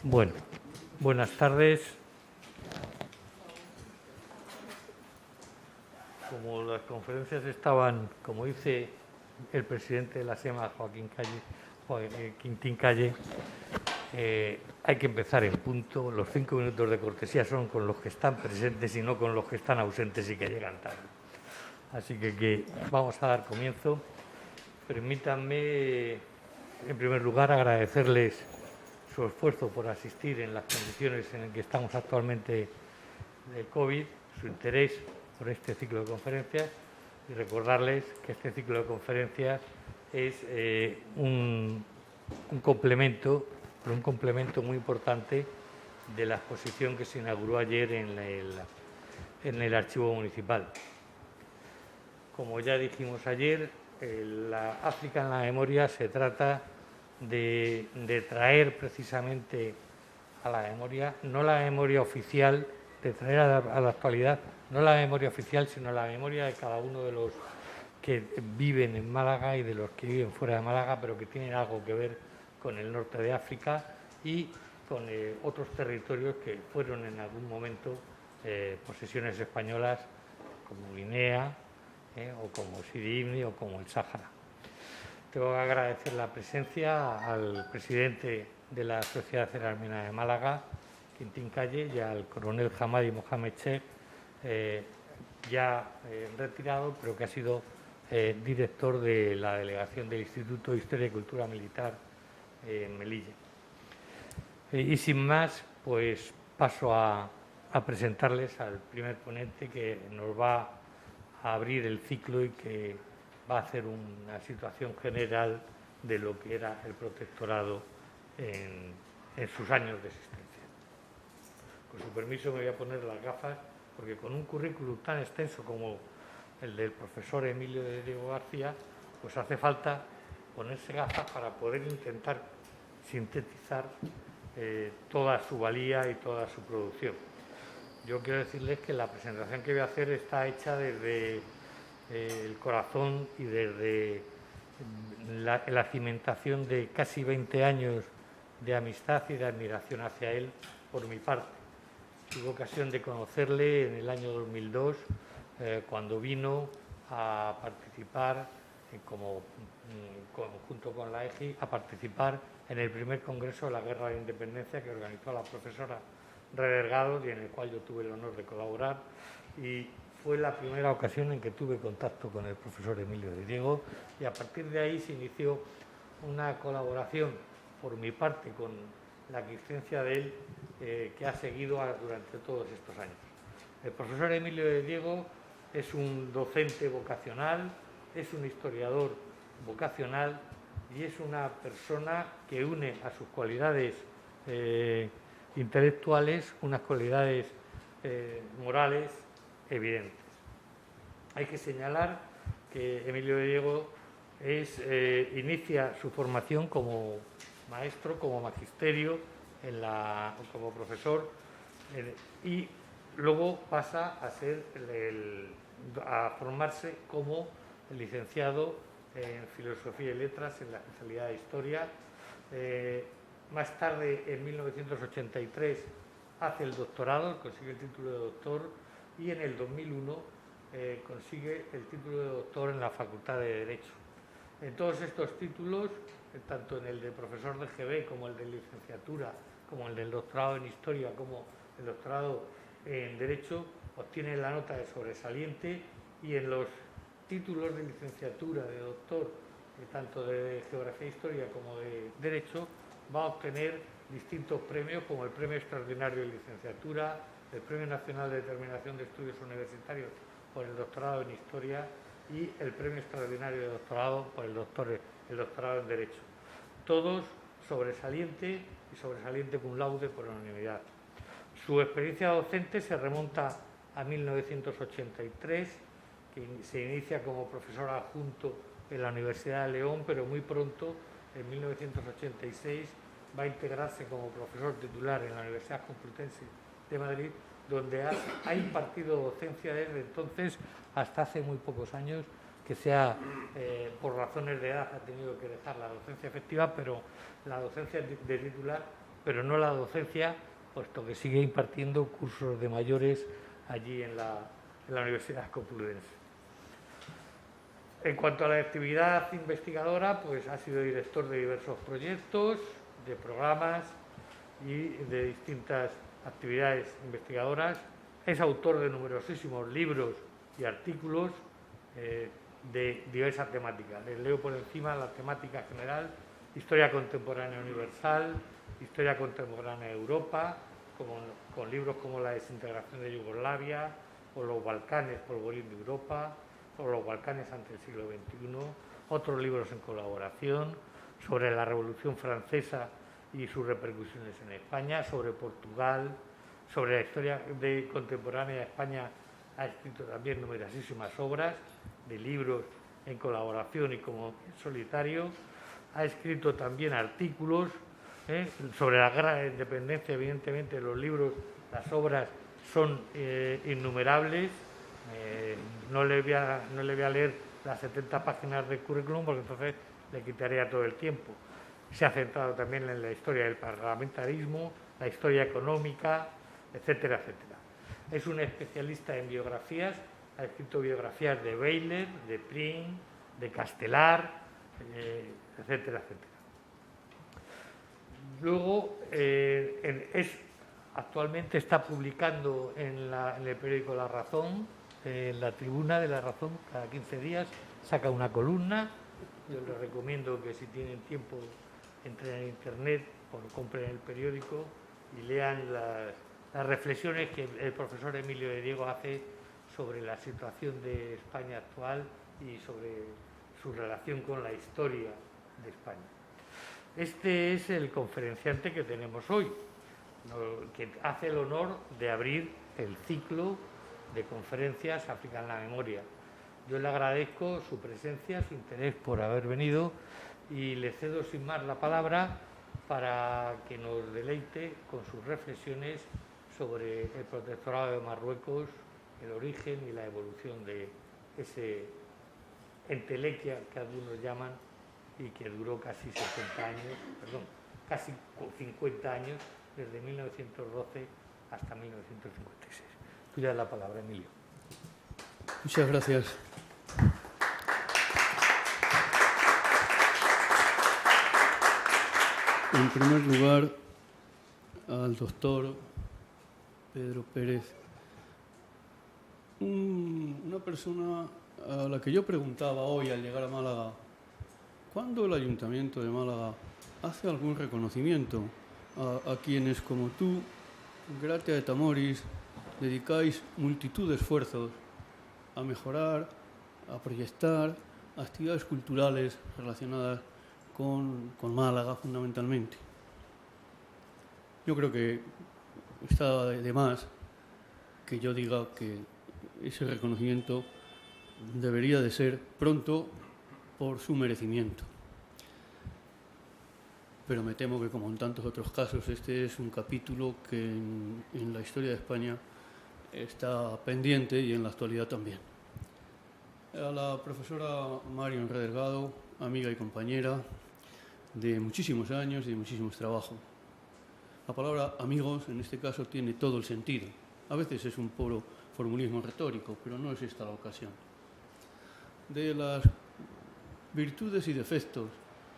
Bueno, buenas tardes. Como las conferencias estaban, como dice el presidente de la SEMA, Quintín Calle, hay que empezar en punto. Los 5 minutos de cortesía son con los que están presentes y no con los que están ausentes y que llegan tarde. Así que vamos a dar comienzo. Permítanme, en primer lugar, agradecerles su esfuerzo por asistir en las condiciones en las que estamos actualmente de COVID, su interés por este ciclo de conferencias y recordarles que este ciclo de conferencias es un complemento, pero un complemento muy importante de la exposición que se inauguró ayer en el Archivo Municipal. Como ya dijimos ayer, la África en la memoria se trata de traer precisamente a la memoria, no la memoria oficial, de traer a la actualidad, no la memoria oficial, sino la memoria de cada uno de los que viven en Málaga y de los que viven fuera de Málaga, pero que tienen algo que ver con el norte de África y con otros territorios que fueron en algún momento posesiones españolas, como Guinea, o como Sidi Ifni o como el Sáhara. Tengo que agradecer la presencia al presidente de la Sociedad Cerarmina de Málaga, Quintín Calle, y al coronel Hamadi Mohamed Sheikh, ya retirado, pero que ha sido director de la delegación del Instituto de Historia y Cultura Militar en Melilla. Y sin más, pues paso a presentarles al primer ponente que nos va a abrir el ciclo y que va a hacer una situación general de lo que era el protectorado en sus años de existencia. Con su permiso me voy a poner las gafas, porque con un currículum tan extenso como el del profesor Emilio de Diego García, pues hace falta ponerse gafas para poder intentar sintetizar toda su valía y toda su producción. Yo quiero decirles que la presentación que voy a hacer está hecha desde el corazón y desde la cimentación de casi 20 años de amistad y de admiración hacia él por mi parte. Tuve ocasión de conocerle en el año 2002, cuando vino a participar, junto con la EGI, a participar en el primer congreso de la Guerra de Independencia que organizó la profesora Redergado y en el cual yo tuve el honor de colaborar, y fue la primera ocasión en que tuve contacto con el profesor Emilio de Diego, y a partir de ahí se inició una colaboración por mi parte con la existencia de él, que ha seguido durante todos estos años. El profesor Emilio de Diego es un docente vocacional, es un historiador vocacional y es una persona que une a sus cualidades intelectuales unas cualidades morales evidentes. Hay que señalar que Emilio de Diego inicia su formación como maestro, como magisterio, como profesor, y luego pasa a formarse como licenciado en Filosofía y Letras en la especialidad de Historia. Más tarde, en 1983, hace el doctorado, consigue el título de doctor, y en el 2001 consigue el título de doctor en la Facultad de Derecho. En todos estos títulos, tanto en el de profesor de GB como el de licenciatura, como el del doctorado en Historia, como el doctorado en Derecho, obtiene la nota de sobresaliente, y en los títulos de licenciatura, de doctor, tanto de Geografía e Historia como de Derecho, va a obtener distintos premios, como el Premio Extraordinario de Licenciatura, el Premio Nacional de Determinación de Estudios Universitarios por el doctorado en Historia y el Premio Extraordinario de Doctorado por el doctorado en Derecho. Todos sobresaliente y sobresaliente cum laude por unanimidad. Su experiencia docente se remonta a 1983, que se inicia como profesor adjunto en la Universidad de León, pero muy pronto, en 1986, va a integrarse como profesor titular en la Universidad Complutense de Madrid, donde ha impartido docencia desde entonces hasta hace muy pocos años, que por razones de edad ha tenido que dejar la docencia efectiva, pero la docencia de titular pero no la docencia, puesto que sigue impartiendo cursos de mayores allí en la Universidad Complutense. En cuanto a la actividad investigadora, pues ha sido director de diversos proyectos, de programas y de distintas actividades investigadoras. Es autor de numerosísimos libros y artículos de diversas temáticas. Les leo por encima la temática general: Historia contemporánea universal, Historia contemporánea de Europa, con libros como La desintegración de Yugoslavia, o Los Balcanes, polvorín de Europa, o Los Balcanes ante el siglo XXI, otros libros en colaboración sobre la Revolución Francesa y sus repercusiones en España, sobre Portugal, sobre la historia contemporánea de España. Ha escrito también numerosísimas obras de libros en colaboración y como en solitario. Ha escrito también artículos sobre la guerra de independencia. Evidentemente, los libros, las obras son innumerables. No le voy a leer las 70 páginas del currículum porque entonces le quitaría todo el tiempo. Se ha centrado también en la historia del parlamentarismo, la historia económica, etcétera, etcétera. Es un especialista en biografías. Ha escrito biografías de Weyler, de Prim, de Castelar, etcétera, etcétera. Luego, actualmente está publicando en el periódico La Razón, en la tribuna de La Razón, cada 15 días saca una columna. Yo les recomiendo que si tienen tiempo entren en internet o compren el periódico y lean las reflexiones que el profesor Emilio de Diego hace sobre la situación de España actual y sobre su relación con la historia de España. Este es el conferenciante que tenemos hoy, que hace el honor de abrir el ciclo de conferencias África en la Memoria. Yo le agradezco su presencia, su interés por haber venido, y le cedo sin más la palabra para que nos deleite con sus reflexiones sobre el protectorado de Marruecos, el origen y la evolución de ese entelequia que algunos llaman y que duró casi 50 años, desde 1912 hasta 1956. Tuya la palabra, Emilio. Muchas gracias. En primer lugar, al doctor Pedro Pérez, una persona a la que yo preguntaba hoy al llegar a Málaga, ¿cuándo el Ayuntamiento de Málaga hace algún reconocimiento a quienes como tú, gratia et amoris, dedicáis multitud de esfuerzos a mejorar, a proyectar actividades culturales relacionadas con Málaga fundamentalmente? Yo creo que está de más que yo diga que ese reconocimiento debería de ser pronto por su merecimiento. Pero me temo que, como en tantos otros casos, este es un capítulo que en la historia de España está pendiente y en la actualidad también. A la profesora Marion Delgado, amiga y compañera de muchísimos años y de muchísimos trabajos. La palabra amigos en este caso tiene todo el sentido. A veces es un puro formulismo retórico, pero no es esta la ocasión. De las virtudes y defectos,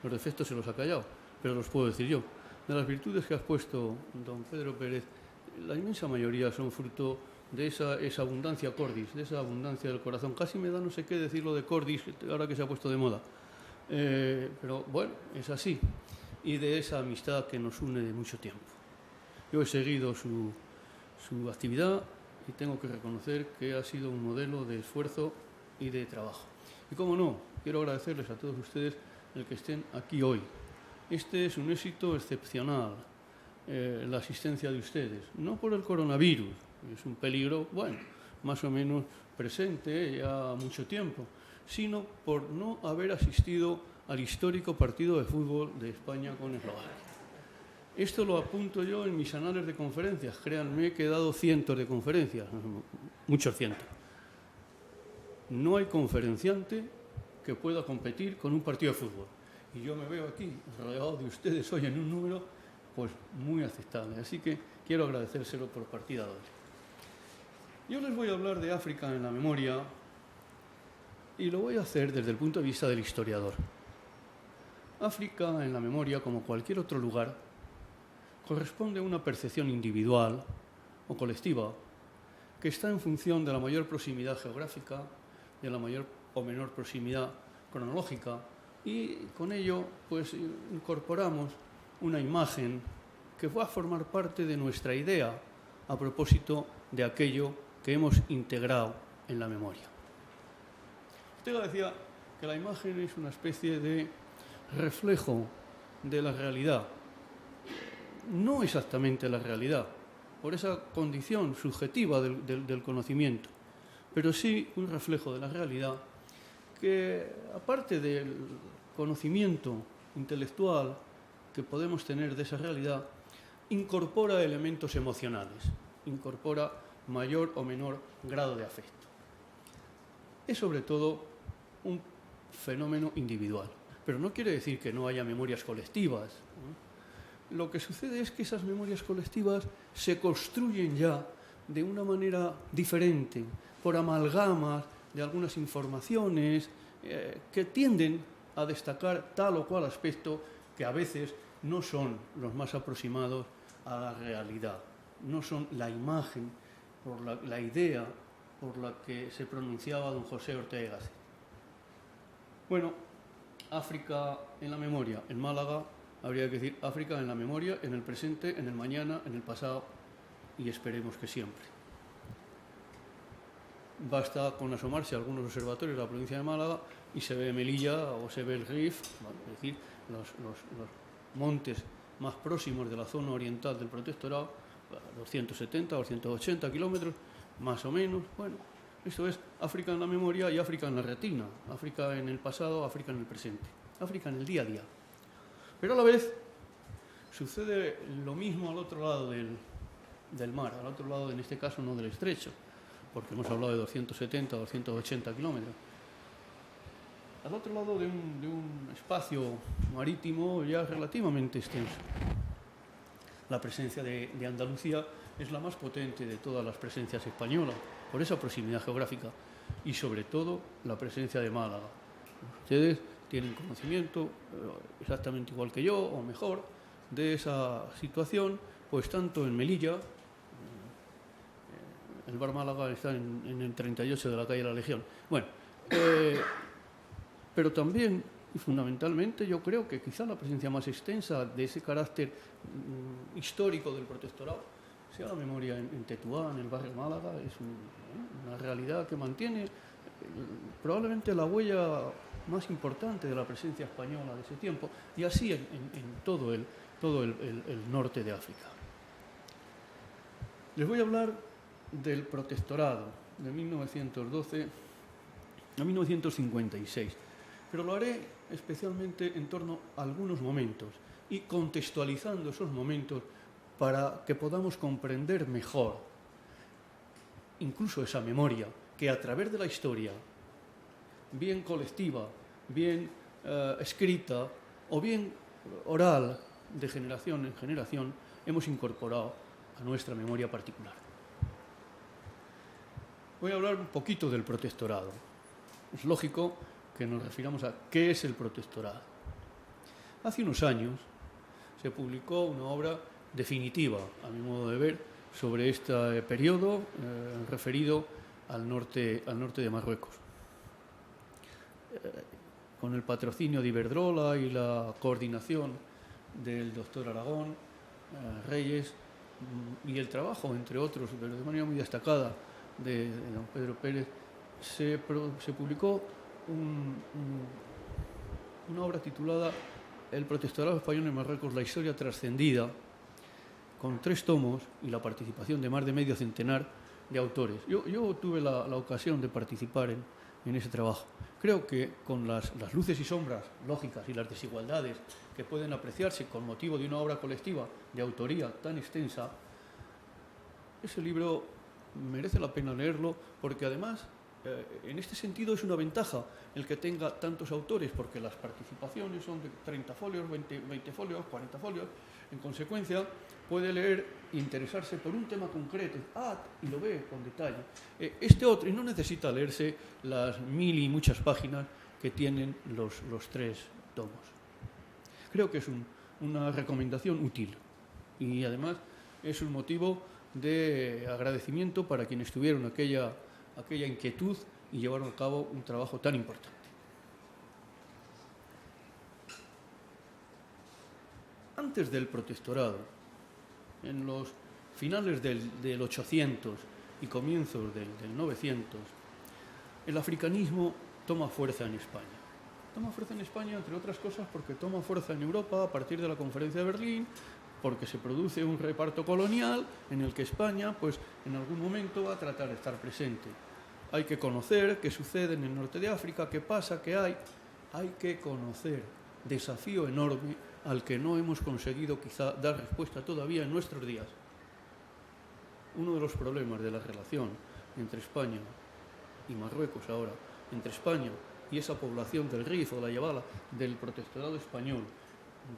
los defectos se los ha callado, pero los puedo decir yo. De las virtudes que has puesto, don Pedro Pérez, la inmensa mayoría son fruto de esa abundancia cordis, de esa abundancia del corazón. Casi me da no sé qué decirlo de cordis, ahora que se ha puesto de moda. Pero bueno, es así. Y de esa amistad que nos une de mucho tiempo. Yo he seguido su actividad y tengo que reconocer que ha sido un modelo de esfuerzo y de trabajo. Y cómo no, quiero agradecerles a todos ustedes el que estén aquí hoy. Este es un éxito excepcional, la asistencia de ustedes, no por el coronavirus, es un peligro, bueno, más o menos presente ya mucho tiempo, sino por no haber asistido al histórico partido de fútbol de España con Eslovaquia. Esto lo apunto yo en mis anales de conferencias. Créanme que he dado cientos de conferencias, muchos cientos. No hay conferenciante que pueda competir con un partido de fútbol. Y yo me veo aquí rodeado de ustedes hoy en un número pues muy aceptable. Así que quiero agradecérselo por partida doble. Yo les voy a hablar de África en la memoria y lo voy a hacer desde el punto de vista del historiador. África en la memoria, como cualquier otro lugar, corresponde a una percepción individual o colectiva que está en función de la mayor proximidad geográfica, de la mayor o menor proximidad cronológica, y con ello pues incorporamos una imagen que va a formar parte de nuestra idea a propósito de aquello que hemos integrado en la memoria. Ortega decía que la imagen es una especie de reflejo de la realidad, no exactamente la realidad, por esa condición subjetiva del conocimiento, pero sí un reflejo de la realidad que, aparte del conocimiento intelectual que podemos tener de esa realidad, incorpora elementos emocionales, incorpora mayor o menor grado de afecto. Es sobre todo un fenómeno individual, pero no quiere decir que no haya memorias colectivas, ¿no? Lo que sucede es que esas memorias colectivas se construyen ya de una manera diferente, por amalgamas de algunas informaciones que tienden a destacar tal o cual aspecto que a veces no son los más aproximados a la realidad, no son la imagen, por la idea por la que se pronunciaba don José Ortega y Gasset. Bueno, África en la memoria, en Málaga habría que decir África en la memoria, en el presente, en el mañana, en el pasado y esperemos que siempre. Basta con asomarse a algunos observatorios de la provincia de Málaga y se ve Melilla o se ve el Rif, es decir, los montes más próximos de la zona oriental del protectorado, 270 o 180 kilómetros, más o menos. Bueno, esto es África en la memoria y África en la retina, África en el pasado, África en el presente, África en el día a día. Pero a la vez sucede lo mismo al otro lado del mar, al otro lado, en este caso, no del estrecho, porque hemos hablado de 270 o 280 kilómetros. Al otro lado de un espacio marítimo ya relativamente extenso. La presencia de Andalucía es la más potente de todas las presencias españolas, por esa proximidad geográfica, y sobre todo la presencia de Málaga. Ustedes tienen conocimiento, exactamente igual que yo, o mejor, de esa situación, pues tanto en Melilla, el bar Málaga está en el 38 de la calle de la Legión. Bueno, pero también y fundamentalmente yo creo que quizá la presencia más extensa de ese carácter histórico del protectorado sea la memoria en Tetuán, en el barrio Málaga. Es una realidad que mantiene probablemente la huella más importante de la presencia española de ese tiempo, y así en todo el norte de África. Les voy a hablar del protectorado de 1912 a 1956, pero lo haré especialmente en torno a algunos momentos y contextualizando esos momentos para que podamos comprender mejor incluso esa memoria que a través de la historia, bien colectiva, bien escrita o bien oral, de generación en generación, hemos incorporado a nuestra memoria particular. Voy a hablar un poquito del protectorado. Es lógico que nos refiramos a qué es el protectorado. Hace unos años se publicó una obra definitiva, a mi modo de ver, sobre este periodo referido al norte de Marruecos. Con el patrocinio de Iberdrola y la coordinación del doctor Aragón Reyes y el trabajo, entre otros, pero de manera muy destacada, de don Pedro Pérez, se publicó una obra titulada El protectorado español en Marruecos, la historia trascendida, con 3 tomos y la participación de más de medio centenar de autores. Yo tuve la ocasión de participar en ese trabajo. Creo que con las luces y sombras lógicas y las desigualdades que pueden apreciarse con motivo de una obra colectiva de autoría tan extensa, ese libro merece la pena leerlo, porque además en este sentido es una ventaja el que tenga tantos autores, porque las participaciones son de 30 folios, 20 folios, 40 folios. En consecuencia, puede leer e interesarse por un tema concreto, y lo ve con detalle. Este otro, y no necesita leerse las 1000 y muchas páginas que tienen los 3 tomos. Creo que es una recomendación útil y además es un motivo de agradecimiento para quienes tuvieron aquella inquietud y llevaron a cabo un trabajo tan importante. Antes del protectorado, en los finales del 800 y comienzos del 900, el africanismo toma fuerza en España. Toma fuerza en España, entre otras cosas, porque toma fuerza en Europa a partir de la Conferencia de Berlín, porque se produce un reparto colonial en el que España, pues, en algún momento va a tratar de estar presente. Hay que conocer qué sucede en el norte de África, qué pasa, qué hay. Hay que conocer. Desafío enorme al que no hemos conseguido quizá dar respuesta todavía en nuestros días. Uno de los problemas de la relación entre España y Marruecos ahora, entre España y esa población del Rif o la Yabala del protectorado español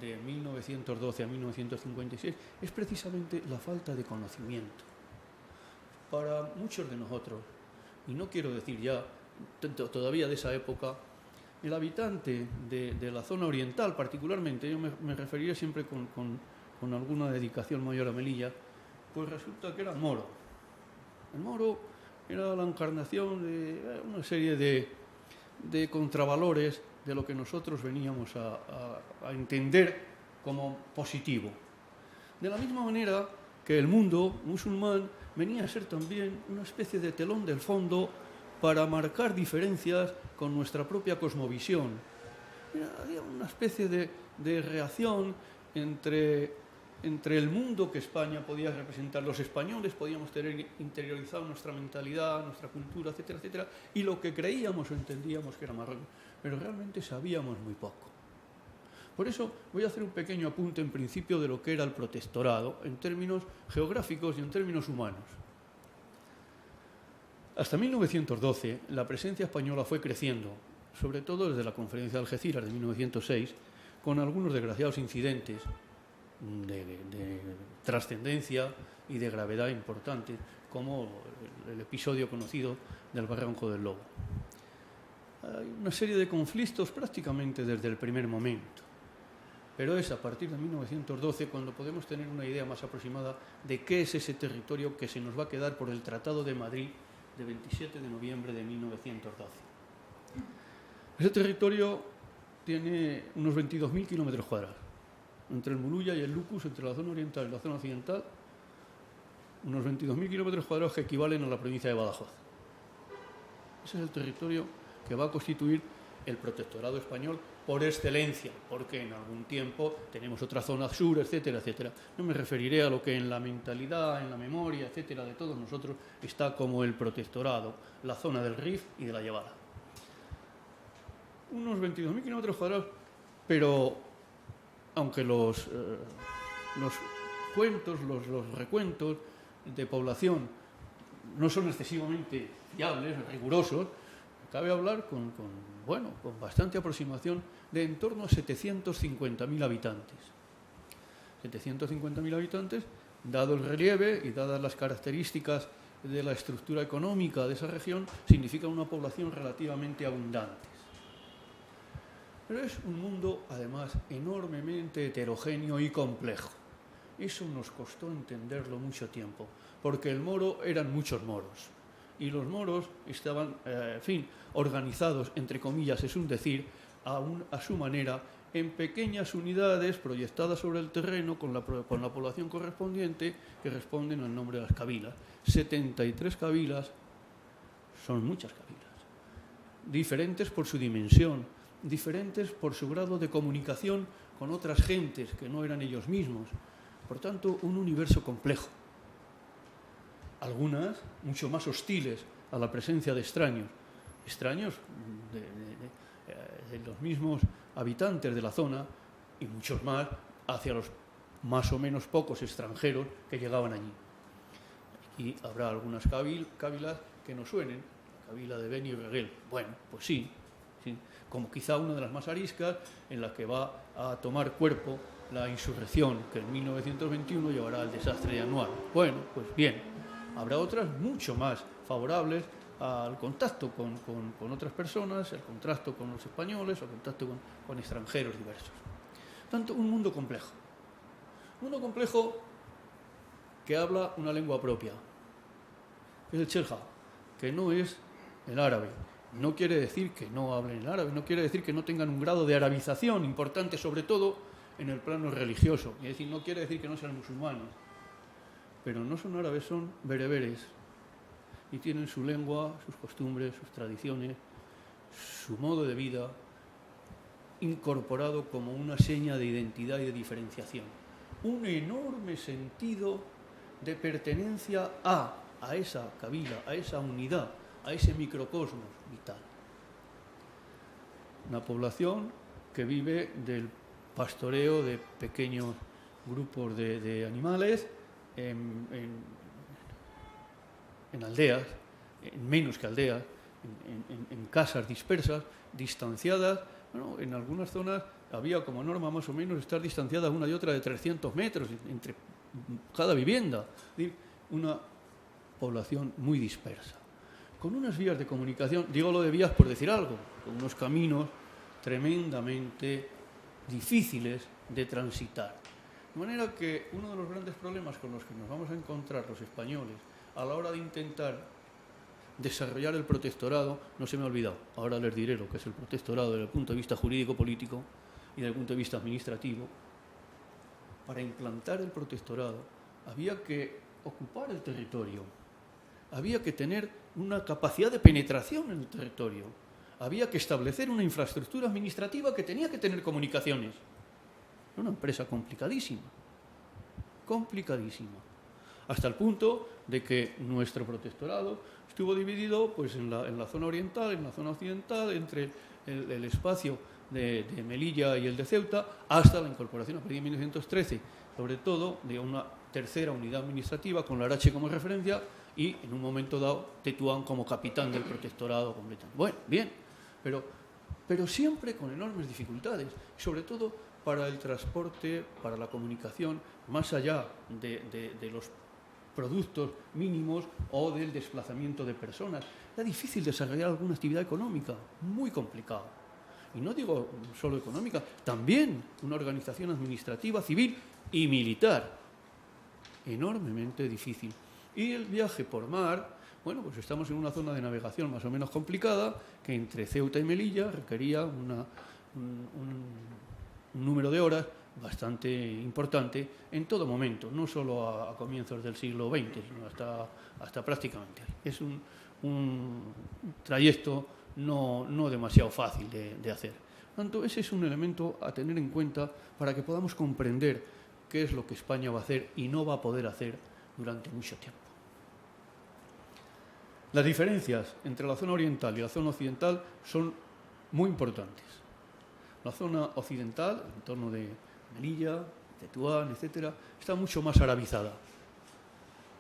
de 1912 a 1956 es precisamente la falta de conocimiento. Para muchos de nosotros, y no quiero decir ya todavía de esa época, el habitante de la zona oriental particularmente, yo me referiré siempre con alguna dedicación mayor a Melilla, pues resulta que era moro. El moro era la encarnación de una serie de contravalores de lo que nosotros veníamos a entender como positivo. De la misma manera que el mundo musulmán venía a ser también una especie de telón del fondo para marcar diferencias con nuestra propia cosmovisión. Había una especie de reacción entre el mundo que España podía representar. Los españoles podíamos tener interiorizado nuestra mentalidad, nuestra cultura, etcétera, etcétera, y lo que creíamos o entendíamos que era Marruecos, pero realmente sabíamos muy poco. Por eso voy a hacer un pequeño apunte en principio de lo que era el protectorado en términos geográficos y en términos humanos. Hasta 1912 la presencia española fue creciendo, sobre todo desde la Conferencia de Algeciras de 1906, con algunos desgraciados incidentes de trascendencia y de gravedad importantes, como el episodio conocido del Barranco del Lobo. Hay una serie de conflictos prácticamente desde el primer momento, pero es a partir de 1912 cuando podemos tener una idea más aproximada de qué es ese territorio que se nos va a quedar por el Tratado de Madrid de 27 de noviembre de 1912. Ese territorio tiene unos 22.000 kilómetros cuadrados. Entre el Muluya y el Lucus, entre la zona oriental y la zona occidental, unos 22.000 kilómetros cuadrados que equivalen a la provincia de Badajoz. Ese es el territorio que va a constituir el protectorado español por excelencia, porque en algún tiempo tenemos otra zona sur, etcétera, etcétera. No me referiré a lo que en la mentalidad, en la memoria, etcétera, de todos nosotros está como el protectorado, la zona del Rif y de la Yabala. Unos 22.000 kilómetros cuadrados, pero aunque los cuentos, los recuentos de población no son excesivamente fiables, rigurosos, cabe hablar con bastante aproximación de en torno a 750.000 habitantes. 750.000 habitantes, dado el relieve y dadas las características de la estructura económica de esa región, significa una población relativamente abundante. Pero es un mundo, además, enormemente heterogéneo y complejo. Eso nos costó entenderlo mucho tiempo, porque el moro eran muchos moros. Y los moros estaban, organizados, entre comillas, es un decir, a su manera, en pequeñas unidades proyectadas sobre el terreno con la población correspondiente, que responden al nombre de las cabilas. 73 cabilas son muchas cabilas, diferentes por su dimensión, diferentes por su grado de comunicación con otras gentes que no eran ellos mismos. Por tanto, un universo complejo. Algunas mucho más hostiles a la presencia de extraños de los mismos habitantes de la zona, y muchos más hacia los más o menos pocos extranjeros que llegaban allí. Aquí habrá algunas cabilas que nos suenen, Kabila de Beni Begel. Bueno, pues sí, sí, como quizá una de las más ariscas en la que va a tomar cuerpo la insurrección que en 1921 llevará al desastre anual. Bueno, pues bien, habrá otras mucho más favorables al contacto con otras personas, el contacto con los españoles, el contacto con extranjeros diversos. Tanto un mundo complejo. Un mundo complejo que habla una lengua propia, que es el chelja, que no es el árabe. No quiere decir que no hablen el árabe, no quiere decir que no tengan un grado de arabización importante, sobre todo en el plano religioso. Es decir, no quiere decir que no sean musulmanes, pero no son árabes, son bereberes, y tienen su lengua, sus costumbres, sus tradiciones, su modo de vida, incorporado como una seña de identidad y de diferenciación. Un enorme sentido de pertenencia a esa kabila, a esa unidad, a ese microcosmos vital. Una población que vive del pastoreo de pequeños grupos de animales en aldeas, en menos que aldeas, en casas dispersas, distanciadas. Bueno, en algunas zonas había como norma más o menos estar distanciadas una y otra de 300 metros entre cada vivienda. Es decir, una población muy dispersa, con unas vías de comunicación, digo lo de vías por decir algo, con unos caminos tremendamente difíciles de transitar. De manera que uno de los grandes problemas con los que nos vamos a encontrar los españoles a la hora de intentar desarrollar el protectorado, no se me ha olvidado, ahora les diré lo que es el protectorado desde el punto de vista jurídico-político y desde el punto de vista administrativo. Para implantar el protectorado había que ocupar el territorio, había que tener una capacidad de penetración en el territorio, había que establecer una infraestructura administrativa que tenía que tener comunicaciones. Una empresa complicadísima, complicadísima, hasta el punto de que nuestro protectorado estuvo dividido pues, en la zona oriental, en la zona occidental, entre el espacio de Melilla y el de Ceuta, hasta la incorporación a partir de 1913, sobre todo de una tercera unidad administrativa con la Arache como referencia y en un momento dado Tetuán como capitán del protectorado completamente. Bueno, bien, pero siempre con enormes dificultades, sobre todo para el transporte, para la comunicación, más allá de los productos mínimos o del desplazamiento de personas. Era difícil desarrollar alguna actividad económica, muy complicado. Y no digo solo económica, también una organización administrativa, civil y militar, enormemente difícil. Y el viaje por mar, bueno, pues estamos en una zona de navegación más o menos complicada, que entre Ceuta y Melilla requería un número de horas bastante importante en todo momento, no solo a comienzos del siglo XX, sino hasta prácticamente. Es un trayecto no demasiado fácil de hacer. Por tanto, ese es un elemento a tener en cuenta para que podamos comprender qué es lo que España va a hacer y no va a poder hacer durante mucho tiempo. Las diferencias entre la zona oriental y la zona occidental son muy importantes. La zona occidental, en torno de Melilla, Tetuán, etcétera, está mucho más arabizada.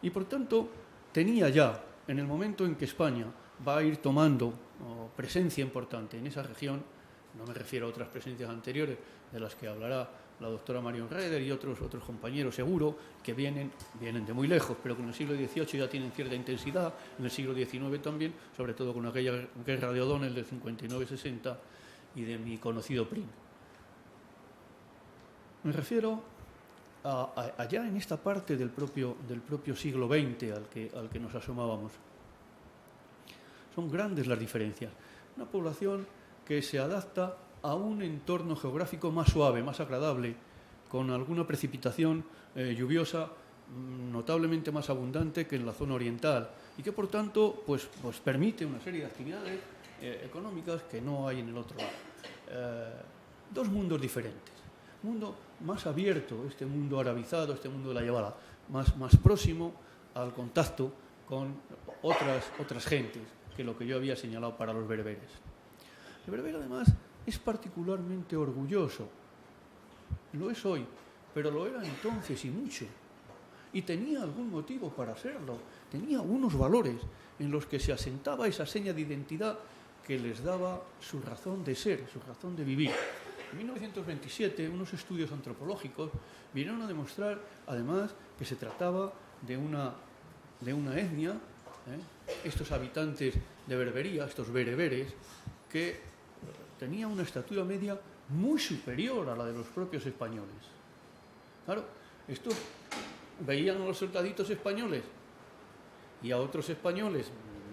Y por tanto, tenía ya, en el momento en que España va a ir tomando presencia importante en esa región, no me refiero a otras presencias anteriores de las que hablará la doctora Marion Raeder y otros compañeros seguro, que vienen de muy lejos, pero que en el siglo XVIII ya tienen cierta intensidad, en el siglo XIX también, sobre todo con aquella guerra de O'Donnell del 59-60 y de mi conocido Prim. Me refiero allá en esta parte del propio siglo XX al que nos asomábamos. Son grandes las diferencias. Una población que se adapta a un entorno geográfico más suave, más agradable, con alguna precipitación lluviosa notablemente más abundante que en la zona oriental y que, por tanto, pues permite una serie de actividades económicas que no hay en el otro lado. Dos mundos diferentes. Un mundo más abierto, este mundo arabizado, este mundo de la Yabala, más próximo al contacto con otras gentes que lo que yo había señalado para los bereberes. El bereber, además, es particularmente orgulloso. Lo es hoy, pero lo era entonces y mucho. y tenía algún motivo para serlo, tenía unos valores en los que se asentaba esa seña de identidad que les daba su razón de ser, su razón de vivir. En 1927, unos estudios antropológicos vinieron a demostrar, además, que se trataba de una etnia, estos habitantes de Berbería, estos bereberes, que tenía una estatura media muy superior a la de los propios españoles. Claro, estos veían a los soldaditos españoles y a otros españoles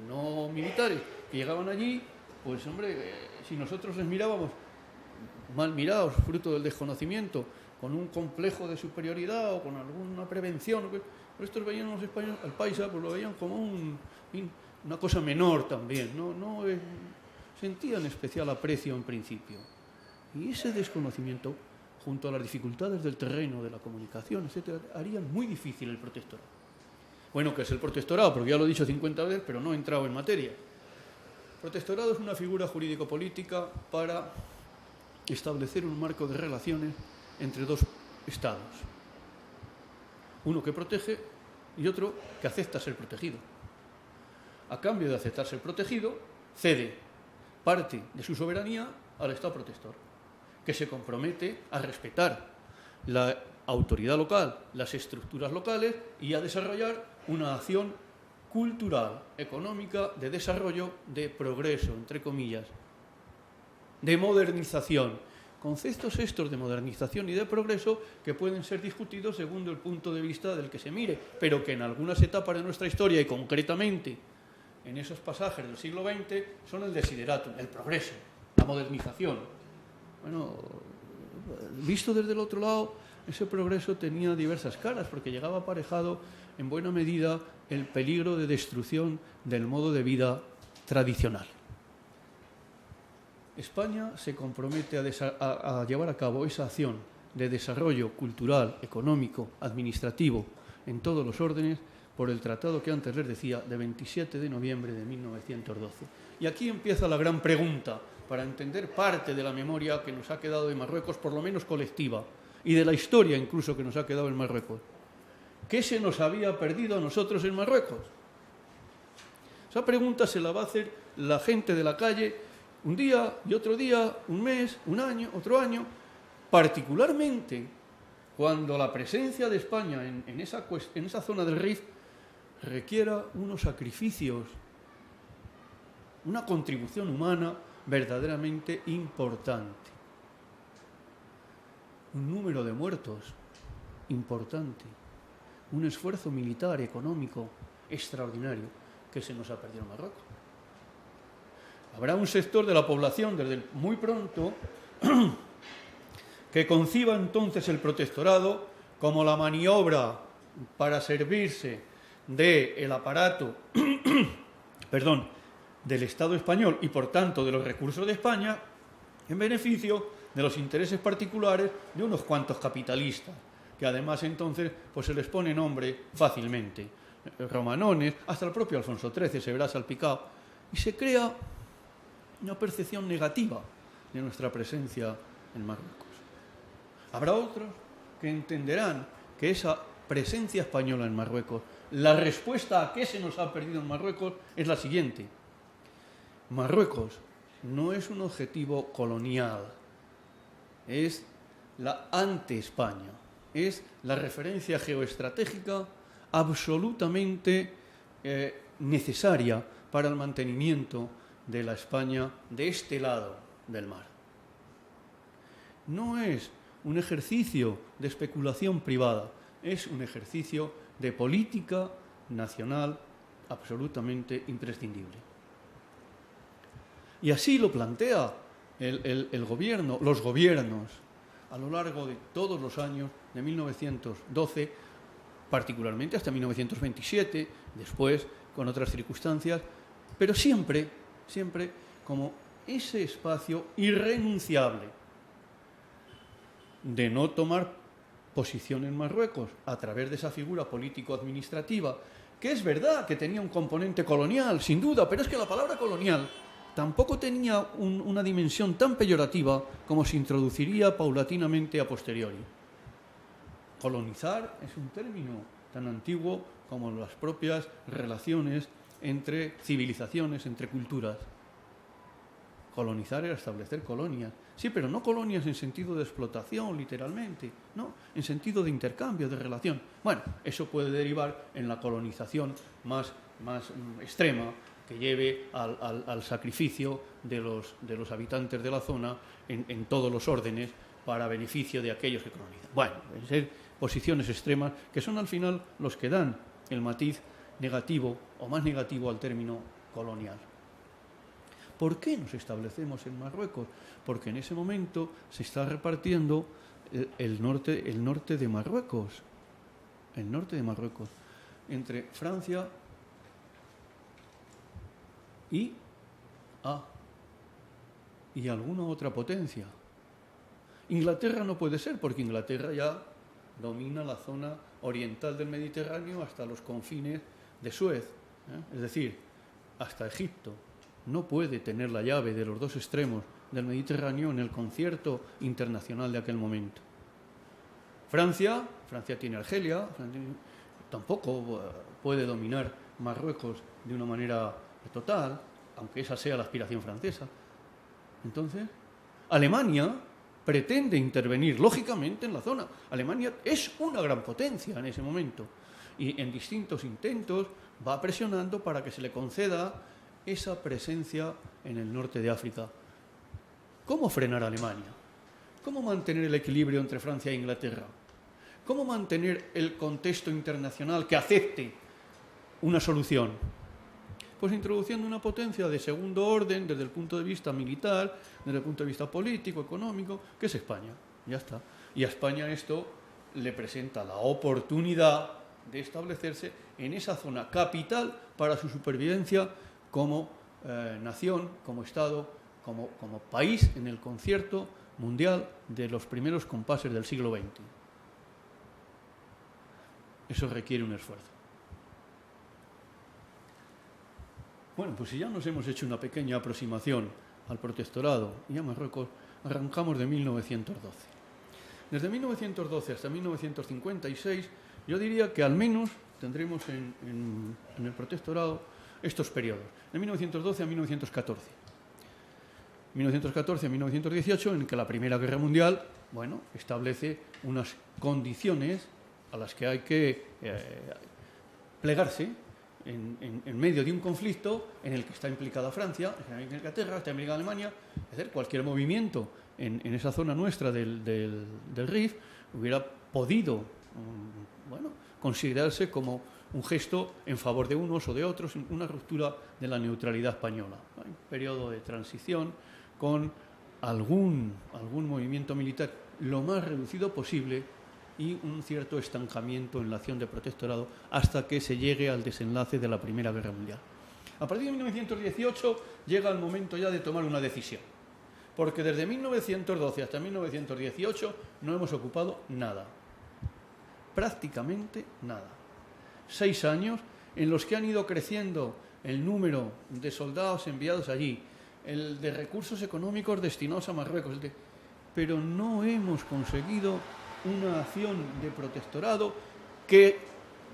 no militares que llegaban allí, pues hombre, si nosotros les mirábamos mal mirados, fruto del desconocimiento, con un complejo de superioridad o con alguna prevención, pues estos veían a los españoles, al paisa, pues lo veían como una cosa menor también, no sentían especial aprecio en principio. Y ese desconocimiento, junto a las dificultades del terreno, de la comunicación, etcétera, harían muy difícil el protectorado. Bueno, ¿qué es el protectorado? Porque ya lo he dicho 50 veces, pero no he entrado en materia. El protectorado es una figura jurídico-política para establecer un marco de relaciones entre dos estados. Uno que protege y otro que acepta ser protegido. A cambio de aceptar ser protegido, cede parte de su soberanía al Estado protector, que se compromete a respetar la autoridad local, las estructuras locales y a desarrollar una acción cultural, económica, de desarrollo, de progreso, entre comillas, de modernización. Conceptos estos de modernización y de progreso que pueden ser discutidos según el punto de vista del que se mire, pero que en algunas etapas de nuestra historia y concretamente en esos pasajes del siglo XX son el desideratum, el progreso, la modernización. Bueno, visto desde el otro lado, ese progreso tenía diversas caras porque llegaba aparejado en buena medida el peligro de destrucción del modo de vida tradicional. España se compromete a llevar a cabo esa acción de desarrollo cultural, económico, administrativo, en todos los órdenes, por el tratado que antes les decía, de 27 de noviembre de 1912. Y aquí empieza la gran pregunta, para entender parte de la memoria que nos ha quedado de Marruecos, por lo menos colectiva, y de la historia incluso que nos ha quedado en Marruecos. ¿Qué se nos había perdido a nosotros en Marruecos? Esa pregunta se la va a hacer la gente de la calle un día y otro día, un mes, un año, otro año, particularmente cuando la presencia de España en esa zona del Rif requiera unos sacrificios, una contribución humana verdaderamente importante. Un número de muertos importante, un esfuerzo militar, económico, extraordinario que se nos ha perdido en Marruecos. Habrá un sector de la población desde muy pronto que conciba entonces el protectorado como la maniobra para servirse del aparato del Estado español y por tanto de los recursos de España en beneficio de los intereses particulares de unos cuantos capitalistas, que además entonces pues se les pone nombre fácilmente. Romanones, hasta el propio Alfonso XIII se verá salpicado, y se crea una percepción negativa de nuestra presencia en Marruecos. Habrá otros que entenderán que esa presencia española en Marruecos, la respuesta a qué se nos ha perdido en Marruecos es la siguiente. Marruecos no es un objetivo colonial, es la ante-España, es la referencia geoestratégica absolutamente necesaria para el mantenimiento de la España de este lado del mar. No es un ejercicio de especulación privada, es un ejercicio de política nacional absolutamente imprescindible. Y así lo plantea el gobierno, los gobiernos, a lo largo de todos los años de 1912, particularmente hasta 1927, después con otras circunstancias, pero siempre como ese espacio irrenunciable de no tomar posición en Marruecos a través de esa figura político-administrativa, que es verdad que tenía un componente colonial, sin duda, pero es que la palabra colonial tampoco tenía una dimensión tan peyorativa como se introduciría paulatinamente a posteriori. Colonizar es un término tan antiguo como las propias relaciones entre civilizaciones, entre culturas. Colonizar era establecer colonias. Sí, pero no colonias en sentido de explotación, literalmente, no, en sentido de intercambio, de relación. Bueno, eso puede derivar en la colonización más extrema, que lleve al sacrificio de los habitantes de la zona en todos los órdenes para beneficio de aquellos que colonizan. Bueno, ser posiciones extremas que son al final los que dan el matiz negativo o más negativo al término colonial. ¿Por qué nos establecemos en Marruecos? Porque en ese momento se está repartiendo el norte de Marruecos, entre Francia y alguna otra potencia. Inglaterra no puede ser, porque Inglaterra ya domina la zona oriental del Mediterráneo hasta los confines de Suez, es decir, hasta Egipto. No puede tener la llave de los dos extremos del Mediterráneo en el concierto internacional de aquel momento. Francia tiene Argelia, tampoco puede dominar Marruecos de una manera total, aunque esa sea la aspiración francesa. Entonces, Alemania pretende intervenir lógicamente en la zona. Alemania es una gran potencia en ese momento y en distintos intentos va presionando para que se le conceda esa presencia en el norte de África. ¿Cómo frenar a Alemania? ¿Cómo mantener el equilibrio entre Francia e Inglaterra? ¿Cómo mantener el contexto internacional que acepte una solución? Pues introduciendo una potencia de segundo orden desde el punto de vista militar, desde el punto de vista político, económico, que es España. Ya está. Y a España esto le presenta la oportunidad de establecerse en esa zona capital para su supervivencia como nación, como Estado, como país en el concierto mundial de los primeros compases del siglo XX. Eso requiere un esfuerzo. Bueno, pues si ya nos hemos hecho una pequeña aproximación al protectorado y a Marruecos, arrancamos de 1912. Desde 1912 hasta 1956, yo diría que al menos tendremos en el protectorado estos periodos, de 1912 a 1914. 1914 a 1918, en que la Primera Guerra Mundial, establece unas condiciones a las que hay que plegarse en medio de un conflicto en el que está implicada Francia, está implicada Inglaterra, está implicada Alemania. Es decir, cualquier movimiento en esa zona nuestra del Rif hubiera podido considerarse como un gesto en favor de unos o de otros, una ruptura de la neutralidad española. Un periodo de transición con algún movimiento militar lo más reducido posible y un cierto estancamiento en la acción de protectorado hasta que se llegue al desenlace de la Primera Guerra Mundial. A partir de 1918 llega el momento ya de tomar una decisión, porque desde 1912 hasta 1918 no hemos ocupado nada, prácticamente nada. 6 años en los que han ido creciendo el número de soldados enviados allí, el de recursos económicos destinados a Marruecos, pero no hemos conseguido una acción de protectorado que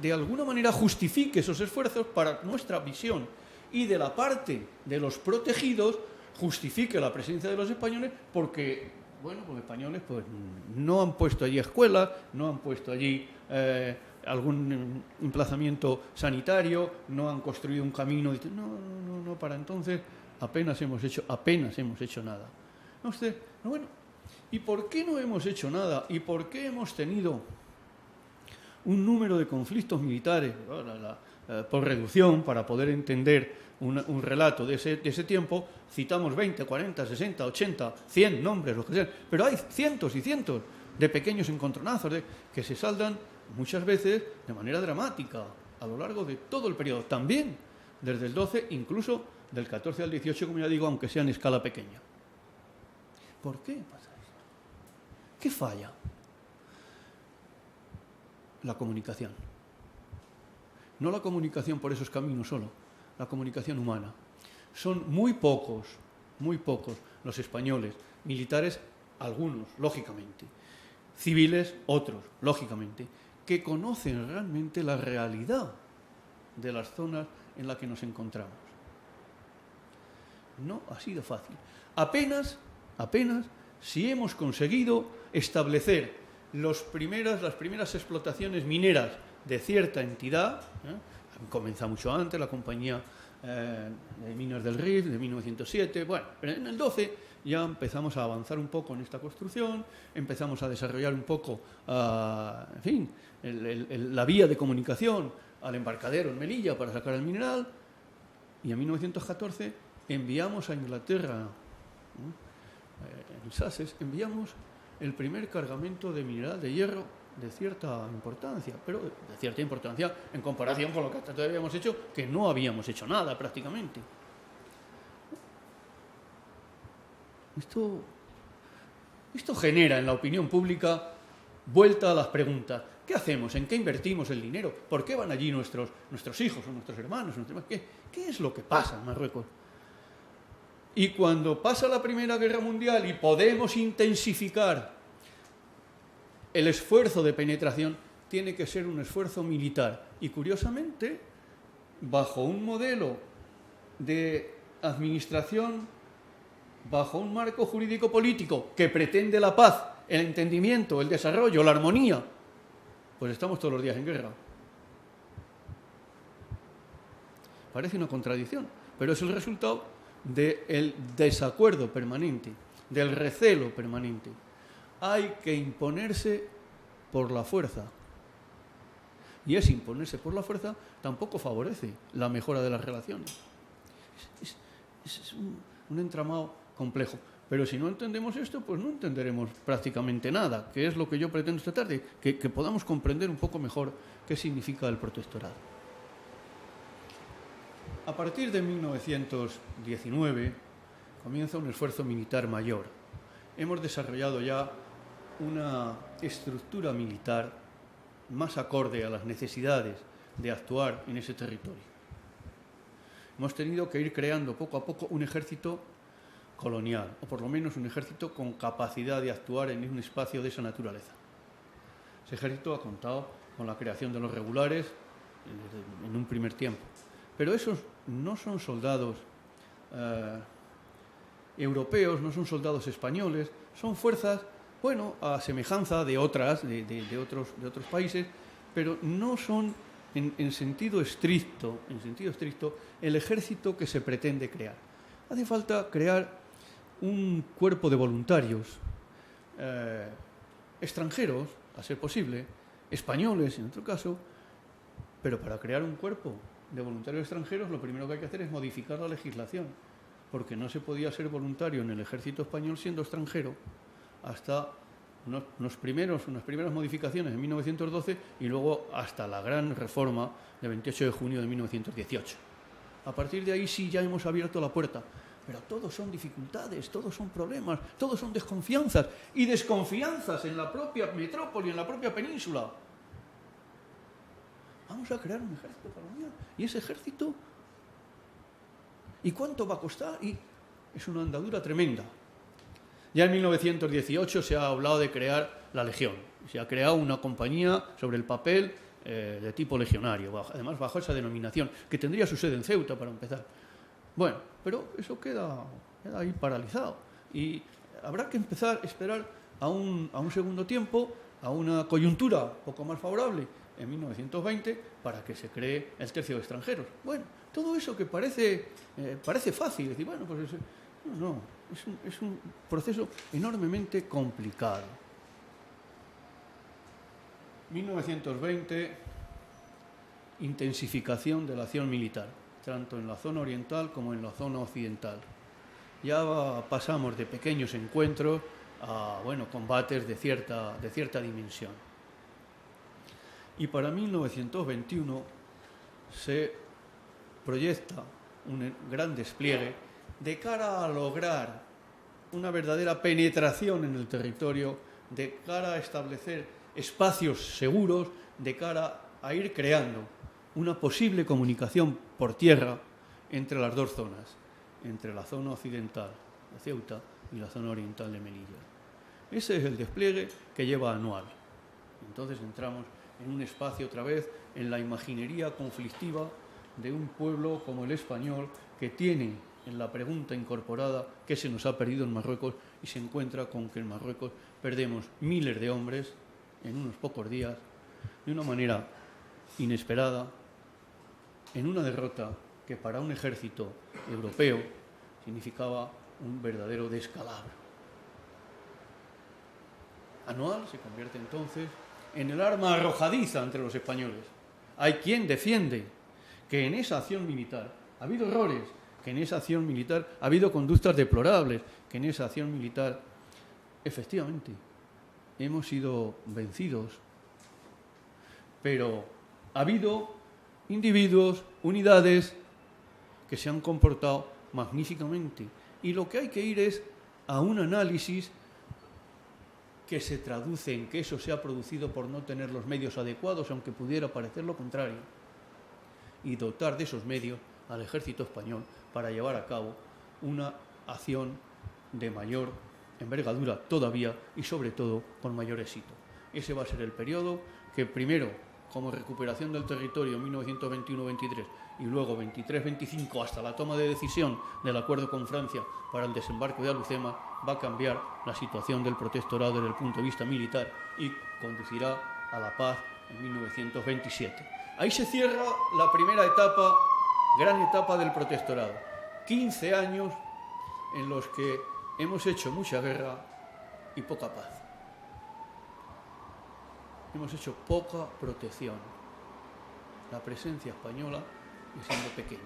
de alguna manera justifique esos esfuerzos para nuestra visión y de la parte de los protegidos justifique la presencia de los españoles porque, los españoles no han puesto allí escuelas, no han puesto allí algún emplazamiento sanitario, no han construido un camino. No, para entonces apenas hemos hecho nada. ¿Y por qué no hemos hecho nada? ¿Y por qué hemos tenido un número de conflictos militares por reducción, para poder entender un relato de ese tiempo? Citamos 20, 40, 60, 80, 100 nombres, lo que sea, pero hay cientos y cientos de pequeños encontronazos que se saldan muchas veces de manera dramática a lo largo de todo el periodo, también desde el 12, incluso del 14 al 18, como ya digo, aunque sea en escala pequeña. ¿Por qué pasa esto? ¿Qué falla? La comunicación. No la comunicación por esos caminos solo, la comunicación humana. Son muy pocos los españoles, militares algunos, lógicamente, civiles otros, lógicamente, que conocen realmente la realidad de las zonas en las que nos encontramos. No ha sido fácil. Apenas si hemos conseguido establecer las primeras explotaciones mineras de cierta entidad, comenzó mucho antes, la compañía de Minas del Rif, de 1907, bueno, pero en el 12 ya empezamos a avanzar un poco en esta construcción, empezamos a desarrollar un poco, en fin, la vía de comunicación al embarcadero en Melilla para sacar el mineral, y en 1914 enviamos a Inglaterra, en Sussex, enviamos el primer cargamento de mineral de hierro de cierta importancia, pero de cierta importancia en comparación con lo que hasta todavía habíamos hecho, que no habíamos hecho nada prácticamente. Esto genera en la opinión pública vuelta a las preguntas. ¿Qué hacemos? ¿En qué invertimos el dinero? ¿Por qué van allí nuestros hijos o nuestros hermanos? ¿Qué es lo que pasa en Marruecos? Y cuando pasa la Primera Guerra Mundial y podemos intensificar el esfuerzo de penetración, tiene que ser un esfuerzo militar. Y curiosamente, bajo un modelo de administración, bajo un marco jurídico-político que pretende la paz, el entendimiento, el desarrollo, la armonía, pues estamos todos los días en guerra. Parece una contradicción, pero es el resultado del desacuerdo permanente, del recelo permanente. Hay que imponerse por la fuerza. Y ese imponerse por la fuerza tampoco favorece la mejora de las relaciones. Es un entramado complejo. Pero si no entendemos esto, pues no entenderemos prácticamente nada, que es lo que yo pretendo esta tarde, que podamos comprender un poco mejor qué significa el protectorado. A partir de 1919 comienza un esfuerzo militar mayor. Hemos desarrollado ya una estructura militar más acorde a las necesidades de actuar en ese territorio. Hemos tenido que ir creando poco a poco un ejército colonial, o por lo menos un ejército con capacidad de actuar en un espacio de esa naturaleza. Ese ejército ha contado con la creación de los regulares en un primer tiempo. Pero esos no son soldados europeos, no son soldados españoles, son fuerzas, bueno, a semejanza de otros países, pero no son en sentido estricto, el ejército que se pretende crear. Hace falta crear un cuerpo de voluntarios extranjeros, a ser posible, españoles en otro caso, pero para crear un cuerpo de voluntarios extranjeros lo primero que hay que hacer es modificar la legislación, porque no se podía ser voluntario en el ejército español siendo extranjero hasta unas primeras modificaciones en 1912 y luego hasta la gran reforma de 28 de junio de 1918. A partir de ahí sí ya hemos abierto la puerta. Pero todos son dificultades, todos son problemas, todos son desconfianzas, y desconfianzas en la propia metrópoli, en la propia península. Vamos a crear un ejército colonial. ¿Y ese ejército? ¿Y cuánto va a costar? Y es una andadura tremenda. Ya en 1918 se ha hablado de crear la Legión. Se ha creado una compañía sobre el papel de tipo legionario, además bajo esa denominación, que tendría su sede en Ceuta para empezar. Bueno, pero eso queda ahí paralizado y habrá que empezar a esperar a un segundo tiempo, a una coyuntura poco más favorable en 1920 para que se cree el tercio de extranjeros. Bueno, todo eso que parece fácil, decir, bueno, pues es un proceso enormemente complicado. 1920, intensificación de la acción militar, tanto en la zona oriental como en la zona occidental. Ya pasamos de pequeños encuentros a combates de cierta dimensión. Y para 1921 se proyecta un gran despliegue de cara a lograr una verdadera penetración en el territorio, de cara a establecer espacios seguros, de cara a ir creando una posible comunicación por tierra entre las dos zonas, entre la zona occidental de Ceuta y la zona oriental de Melilla. Ese es el despliegue que lleva anual. Entonces entramos en un espacio otra vez, en la imaginería conflictiva de un pueblo como el español, que tiene en la pregunta incorporada qué se nos ha perdido en Marruecos, y se encuentra con que en Marruecos perdemos miles de hombres en unos pocos días, de una manera inesperada, en una derrota que para un ejército europeo significaba un verdadero descalabro. Anual se convierte entonces en el arma arrojadiza entre los españoles. Hay quien defiende que en esa acción militar ha habido errores, que en esa acción militar ha habido conductas deplorables, que en esa acción militar, efectivamente, hemos sido vencidos. Pero ha habido individuos, unidades, que se han comportado magníficamente. Y lo que hay que ir es a un análisis que se traduce en que eso se ha producido por no tener los medios adecuados, aunque pudiera parecer lo contrario, y dotar de esos medios al ejército español para llevar a cabo una acción de mayor envergadura todavía y sobre todo con mayor éxito. Ese va a ser el periodo que primero, como recuperación del territorio en 1921-23 y luego 23-25 hasta la toma de decisión del acuerdo con Francia para el desembarco de Alucema, va a cambiar la situación del protectorado desde el punto de vista militar y conducirá a la paz en 1927. Ahí se cierra la primera etapa, gran etapa del protectorado. 15 años en los que hemos hecho mucha guerra y poca paz. Hemos hecho poca protección. La presencia española es siendo pequeña.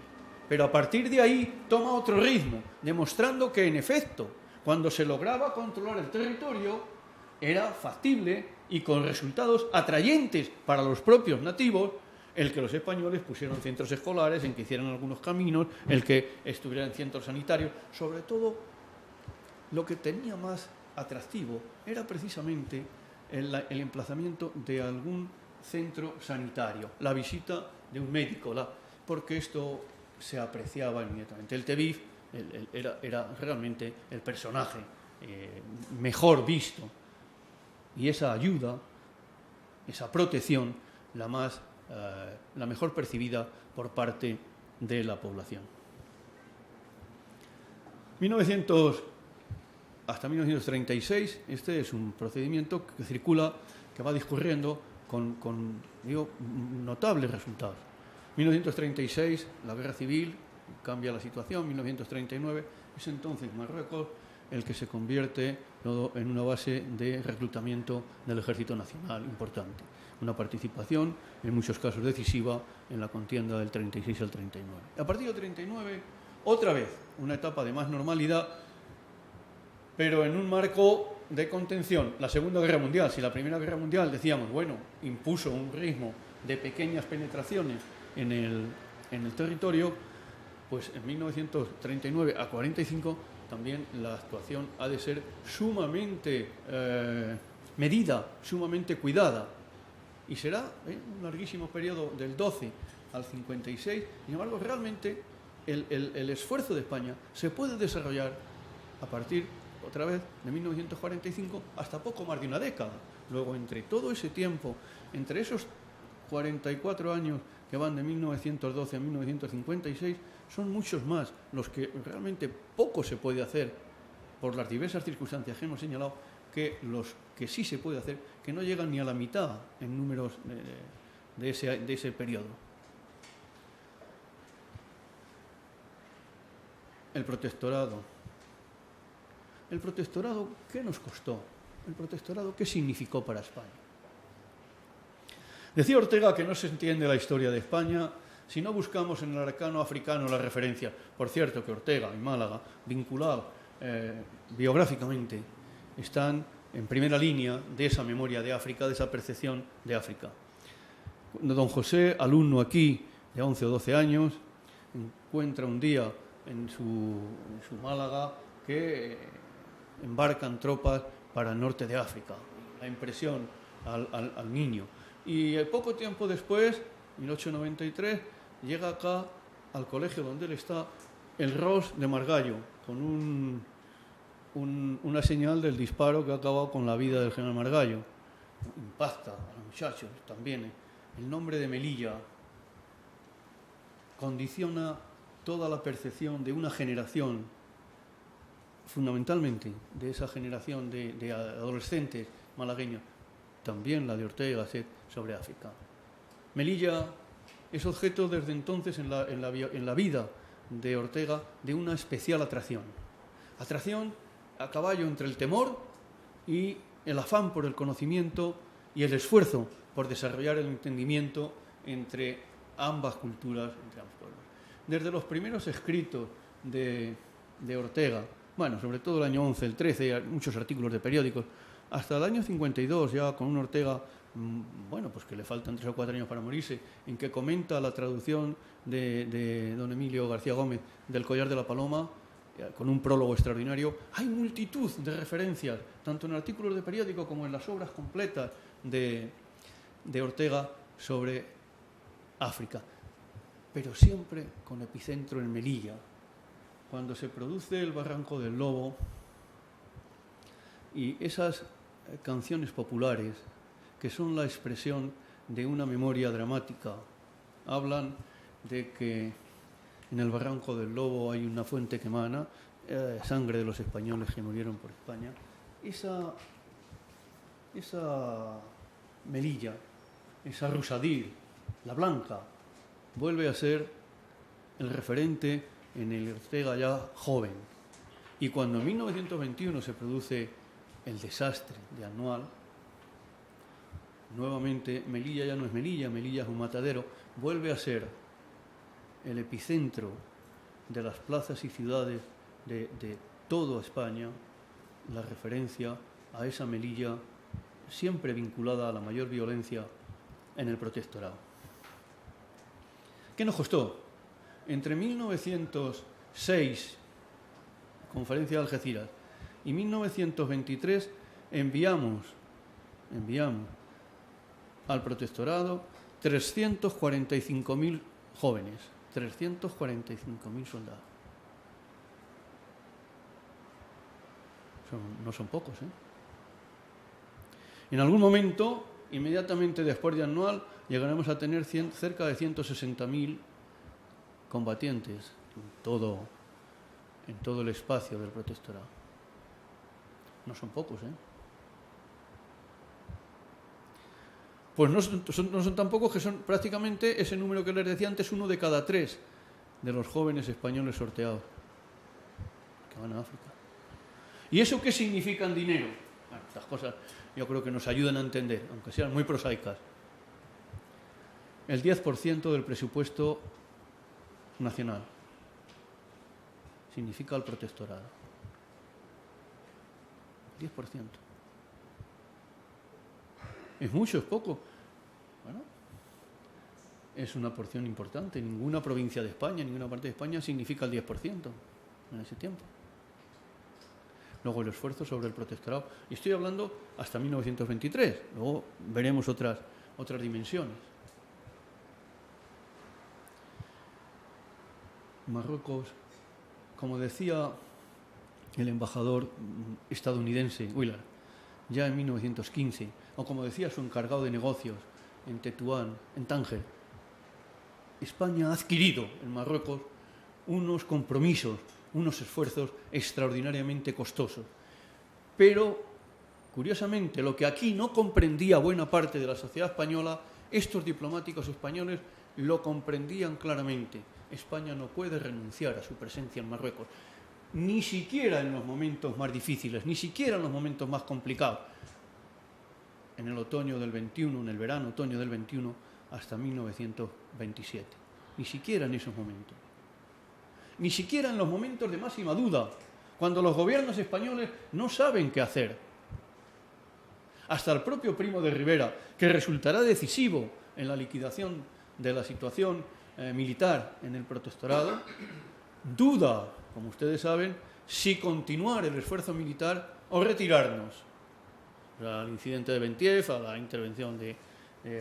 Pero a partir de ahí toma otro ritmo, demostrando que en efecto, cuando se lograba controlar el territorio, era factible y con resultados atrayentes para los propios nativos el que los españoles pusieran centros escolares, en que hicieran algunos caminos, el que estuvieran centros sanitarios. Sobre todo, lo que tenía más atractivo era precisamente el emplazamiento de algún centro sanitario, la visita de un médico, porque esto se apreciaba inmediatamente. El TEVIF era realmente el personaje mejor visto, y esa ayuda, esa protección, la mejor percibida por parte de la población. Hasta 1936, este es un procedimiento que circula, que va discurriendo con notables resultados. 1936, la guerra civil cambia la situación. 1939, es entonces Marruecos el que se convierte en una base de reclutamiento del Ejército Nacional importante. Una participación, en muchos casos decisiva, en la contienda del 36 al 39. A partir del 39, otra vez, una etapa de más normalidad, pero en un marco de contención. La Segunda Guerra Mundial, si la Primera Guerra Mundial, decíamos, impuso un ritmo de pequeñas penetraciones en el territorio, pues en 1939 a 45 también la actuación ha de ser sumamente medida, sumamente cuidada. Y será un larguísimo periodo del 12 al 56. Sin embargo, realmente el esfuerzo de España se puede desarrollar a partir, otra vez, de 1945 hasta poco más de una década. Luego, entre todo ese tiempo, entre esos 44 años que van de 1912 a 1956, son muchos más los que realmente poco se puede hacer por las diversas circunstancias que hemos señalado, que los que sí se puede hacer, que no llegan ni a la mitad en números de ese periodo. El protectorado. ¿El protectorado qué nos costó? ¿El protectorado qué significó para España? Decía Ortega que no se entiende la historia de España si no buscamos en el arcano africano la referencia. Por cierto, que Ortega y Málaga, vinculados biográficamente, están en primera línea de esa memoria de África, de esa percepción de África. Don José, alumno aquí de 11 o 12 años, encuentra un día en su Málaga que embarcan tropas para el norte de África. La impresión al niño. Y poco tiempo después, 1893, llega acá al colegio donde él está el Ros de Margallo, con una señal del disparo que ha acabado con la vida del general Margallo. impacta a los muchachos también. El nombre de Melilla condiciona toda la percepción de una generación, fundamentalmente de esa generación de adolescentes malagueños, también la de Ortega y Gasset, sobre África. Melilla es objeto desde entonces en la vida de Ortega de una especial atracción. Atracción a caballo entre el temor y el afán por el conocimiento y el esfuerzo por desarrollar el entendimiento entre ambas culturas, entre ambos pueblos. Desde los primeros escritos de Ortega, bueno, sobre todo el año 11, el 13, muchos artículos de periódicos, hasta el año 52, ya con un Ortega, bueno, pues que le faltan 3 o 4 años para morirse, en que comenta la traducción de don Emilio García Gómez del Collar de la Paloma, con un prólogo extraordinario. Hay multitud de referencias, tanto en artículos de periódico como en las obras completas de Ortega sobre África, pero siempre con epicentro en Melilla. Cuando se produce el Barranco del Lobo y esas canciones populares que son la expresión de una memoria dramática, hablan de que en el Barranco del Lobo hay una fuente que emana sangre de los españoles que murieron por España. Esa Melilla, esa Rusadir, la Blanca, vuelve a ser el referente en el Ortega ya joven. Y cuando en 1921 se produce el desastre de Anual, nuevamente Melilla ya no es Melilla, Melilla es un matadero, vuelve a ser el epicentro de las plazas y ciudades de toda España, la referencia a esa Melilla siempre vinculada a la mayor violencia en el protectorado. ¿Qué nos costó? Entre 1906, Conferencia de Algeciras, y 1923 enviamos al protectorado 345.000 jóvenes, 345.000 soldados. No son pocos, ¿eh? En algún momento, inmediatamente después de Anual, llegaremos a tener cerca de 160.000 combatientes en todo el espacio del protectorado. No son pocos, ¿eh? Pues no son tan pocos, que son prácticamente ese número que les decía antes, 1 de cada 3 de los jóvenes españoles sorteados que van a África. ¿Y eso qué significa en dinero? Bueno, estas cosas yo creo que nos ayudan a entender, aunque sean muy prosaicas. El 10% del presupuesto nacional significa el protectorado. 10%. ¿Es mucho? ¿Es poco? Bueno, es una porción importante. Ninguna provincia de España, ninguna parte de España significa el 10% en ese tiempo. Luego el esfuerzo sobre el protectorado. Y estoy hablando hasta 1923. Luego veremos otras dimensiones. Marruecos, como decía el embajador estadounidense Willard, ya en 1915, o como decía su encargado de negocios en Tetuán, en Tánger, España ha adquirido en Marruecos unos compromisos, unos esfuerzos extraordinariamente costosos. Pero, curiosamente, lo que aquí no comprendía buena parte de la sociedad española, estos diplomáticos españoles lo comprendían claramente. España no puede renunciar a su presencia en Marruecos, ni siquiera en los momentos más difíciles, ni siquiera en los momentos más complicados. En el otoño del 21, en el verano-otoño del 21, hasta 1927. Ni siquiera en esos momentos. Ni siquiera en los momentos de máxima duda, cuando los gobiernos españoles no saben qué hacer. Hasta el propio Primo de Rivera, que resultará decisivo en la liquidación de la situación militar en el protectorado, duda, como ustedes saben, si continuar el esfuerzo militar o retirarnos. Al incidente de Bentiev, a la intervención de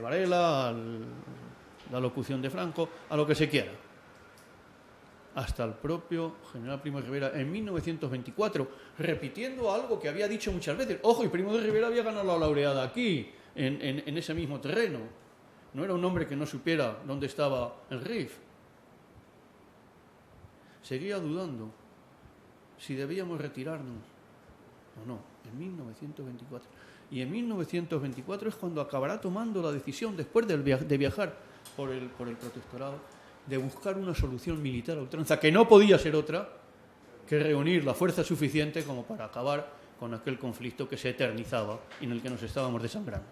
Varela, a la locución de Franco, a lo que se quiera. Hasta el propio general Primo de Rivera en 1924, repitiendo algo que había dicho muchas veces. Ojo, y Primo de Rivera había ganado la laureada aquí, en ese mismo terreno. No era un hombre que no supiera dónde estaba el Rif. Seguía dudando si debíamos retirarnos o no, en 1924. Y en 1924 es cuando acabará tomando la decisión, después de viajar por el protectorado, de buscar una solución militar a ultranza, que no podía ser otra que reunir la fuerza suficiente como para acabar con aquel conflicto que se eternizaba y en el que nos estábamos desangrando.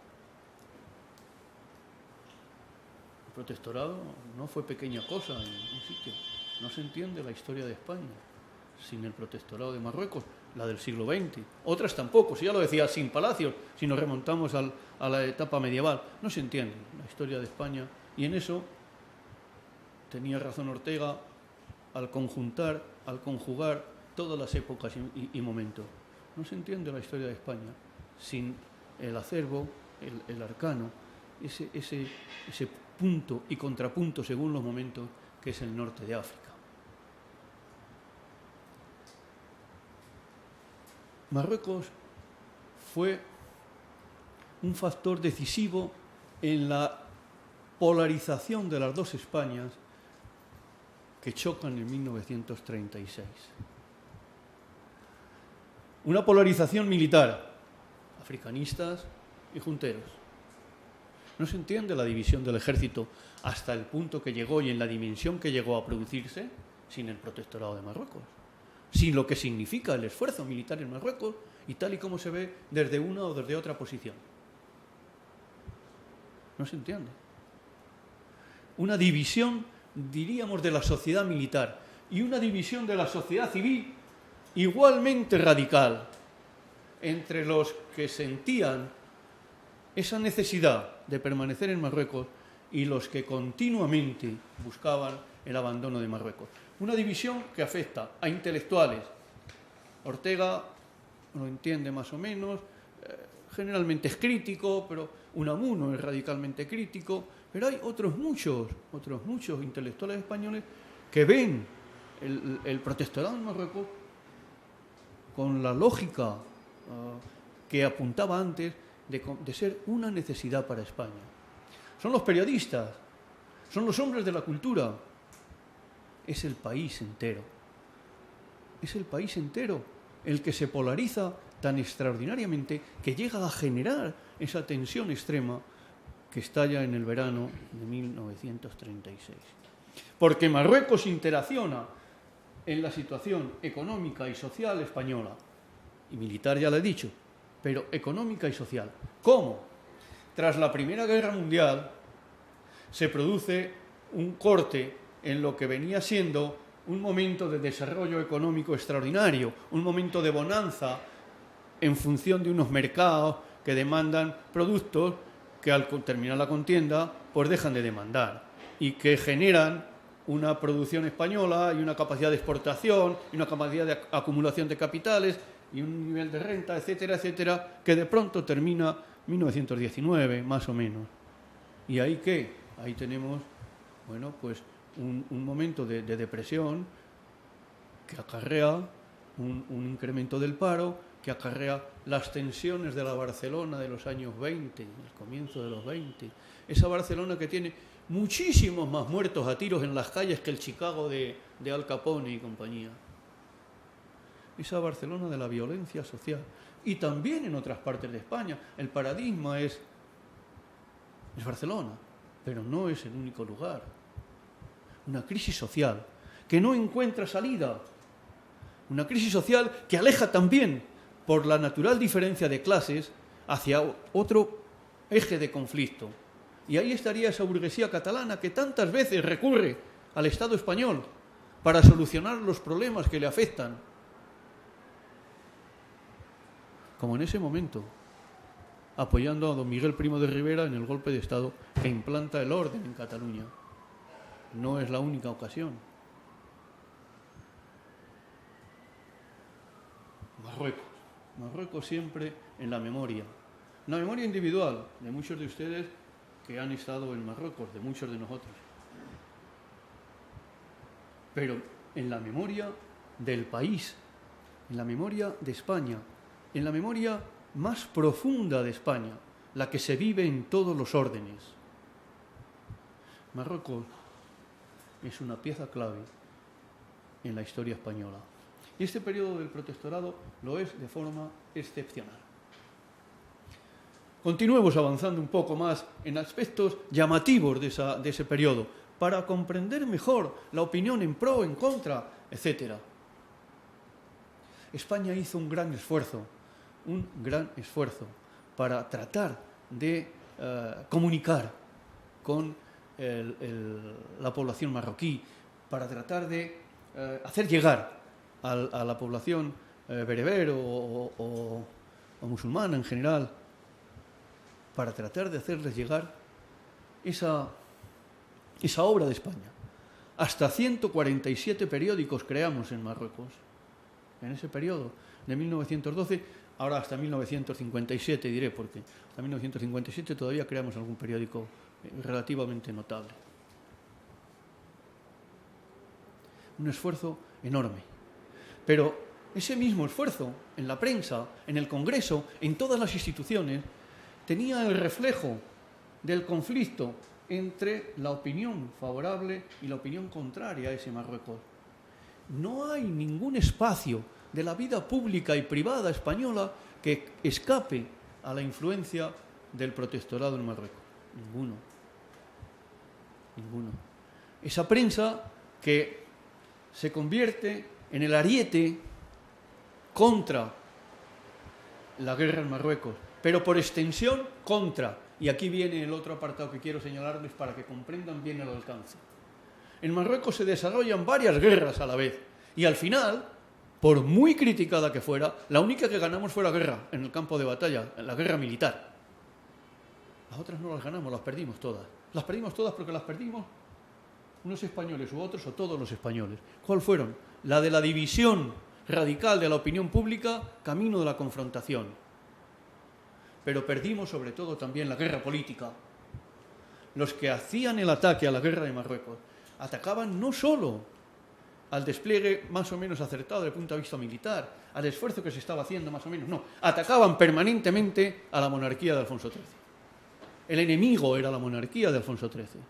El protectorado no fue pequeña cosa en un sitio. No se entiende la historia de España sin el protectorado de Marruecos, la del siglo XX. Otras tampoco, si ya lo decía, sin palacios, si nos remontamos a la etapa medieval. No se entiende la historia de España, y en eso tenía razón Ortega al conjugar todas las épocas y momentos. No se entiende la historia de España sin el acervo, el arcano, ese punto y contrapunto según los momentos, que es el norte de África. Marruecos fue un factor decisivo en la polarización de las dos Españas que chocan en 1936. Una polarización militar, africanistas y junteros. No se entiende la división del ejército hasta el punto que llegó y en la dimensión que llegó a producirse sin el protectorado de Marruecos, sin lo que significa el esfuerzo militar en Marruecos y tal y como se ve desde una o desde otra posición. No se entiende. Una división, diríamos, de la sociedad militar y una división de la sociedad civil igualmente radical entre los que sentían esa necesidad de permanecer en Marruecos y los que continuamente buscaban el abandono de Marruecos. Una división que afecta a intelectuales. Ortega lo entiende más o menos, generalmente es crítico, pero Unamuno es radicalmente crítico, pero hay otros muchos intelectuales españoles que ven el protectorado en Marruecos con la lógica que apuntaba antes de ser una necesidad para España. Son los periodistas, son los hombres de la cultura, es el país entero. Es el país entero el que se polariza tan extraordinariamente que llega a generar esa tensión extrema que estalla en el verano de 1936. Porque Marruecos interacciona en la situación económica y social española, y militar ya lo he dicho, pero económica y social. ¿Cómo? Tras la Primera Guerra Mundial se produce un corte en lo que venía siendo un momento de desarrollo económico extraordinario, un momento de bonanza en función de unos mercados que demandan productos que al terminar la contienda pues dejan de demandar y que generan una producción española y una capacidad de exportación y una capacidad de acumulación de capitales y un nivel de renta, etcétera, etcétera, que de pronto termina 1919, más o menos. ¿Y ahí qué? Ahí tenemos, bueno, pues un momento de depresión que acarrea un incremento del paro, que acarrea las tensiones de la Barcelona de los años 20, el comienzo de los 20. Esa Barcelona que tiene muchísimos más muertos a tiros en las calles que el Chicago de Al Capone y compañía. Esa Barcelona de la violencia social. Y también en otras partes de España. El paradigma es Barcelona, pero no es el único lugar. Una crisis social que no encuentra salida. Una crisis social que aleja también, por la natural diferencia de clases, hacia otro eje de conflicto. Y ahí estaría esa burguesía catalana que tantas veces recurre al Estado español para solucionar los problemas que le afectan. Como en ese momento, apoyando a don Miguel Primo de Rivera en el golpe de Estado que implanta el orden en Cataluña. No es la única ocasión. Marruecos siempre en la memoria individual de muchos de ustedes que han estado en Marruecos, de muchos de nosotros, pero en la memoria del país, en la memoria de España, en la memoria más profunda de España, la que se vive en todos los órdenes. Marruecos es una pieza clave en la historia española. Y este periodo del protectorado lo es de forma excepcional. Continuemos avanzando un poco más en aspectos llamativos de ese periodo, para comprender mejor la opinión en pro, en contra, etc. España hizo un gran esfuerzo para tratar de comunicar con la población marroquí, para tratar de hacer llegar a la población bereber o musulmana en general, para tratar de hacerles llegar esa obra de España. Hasta 147 periódicos creamos en Marruecos, en ese periodo, de 1912, ahora hasta 1957 diré, porque hasta 1957 todavía creamos algún periódico relativamente notable. Un esfuerzo enorme. Pero ese mismo esfuerzo en la prensa, en el Congreso, en todas las instituciones, tenía el reflejo del conflicto entre la opinión favorable y la opinión contraria a ese Marruecos. No hay ningún espacio de la vida pública y privada española que escape a la influencia del protectorado en Marruecos. Ninguno. Esa prensa que se convierte en el ariete contra la guerra en Marruecos, pero por extensión contra. Y aquí viene el otro apartado que quiero señalarles para que comprendan bien el alcance. En Marruecos se desarrollan varias guerras a la vez y al final, por muy criticada que fuera, la única que ganamos fue la guerra en el campo de batalla, la guerra militar. Las otras no las ganamos, las perdimos todas. Las perdimos todas porque las perdimos unos españoles u otros o todos los españoles. ¿Cuál fueron? La de la división radical de la opinión pública, camino de la confrontación. Pero perdimos sobre todo también la guerra política. Los que hacían el ataque a la guerra de Marruecos atacaban no solo al despliegue más o menos acertado desde el punto de vista militar, al esfuerzo que se estaba haciendo más o menos, no, atacaban permanentemente a la monarquía de Alfonso XIII. El enemigo era la monarquía de Alfonso XIII.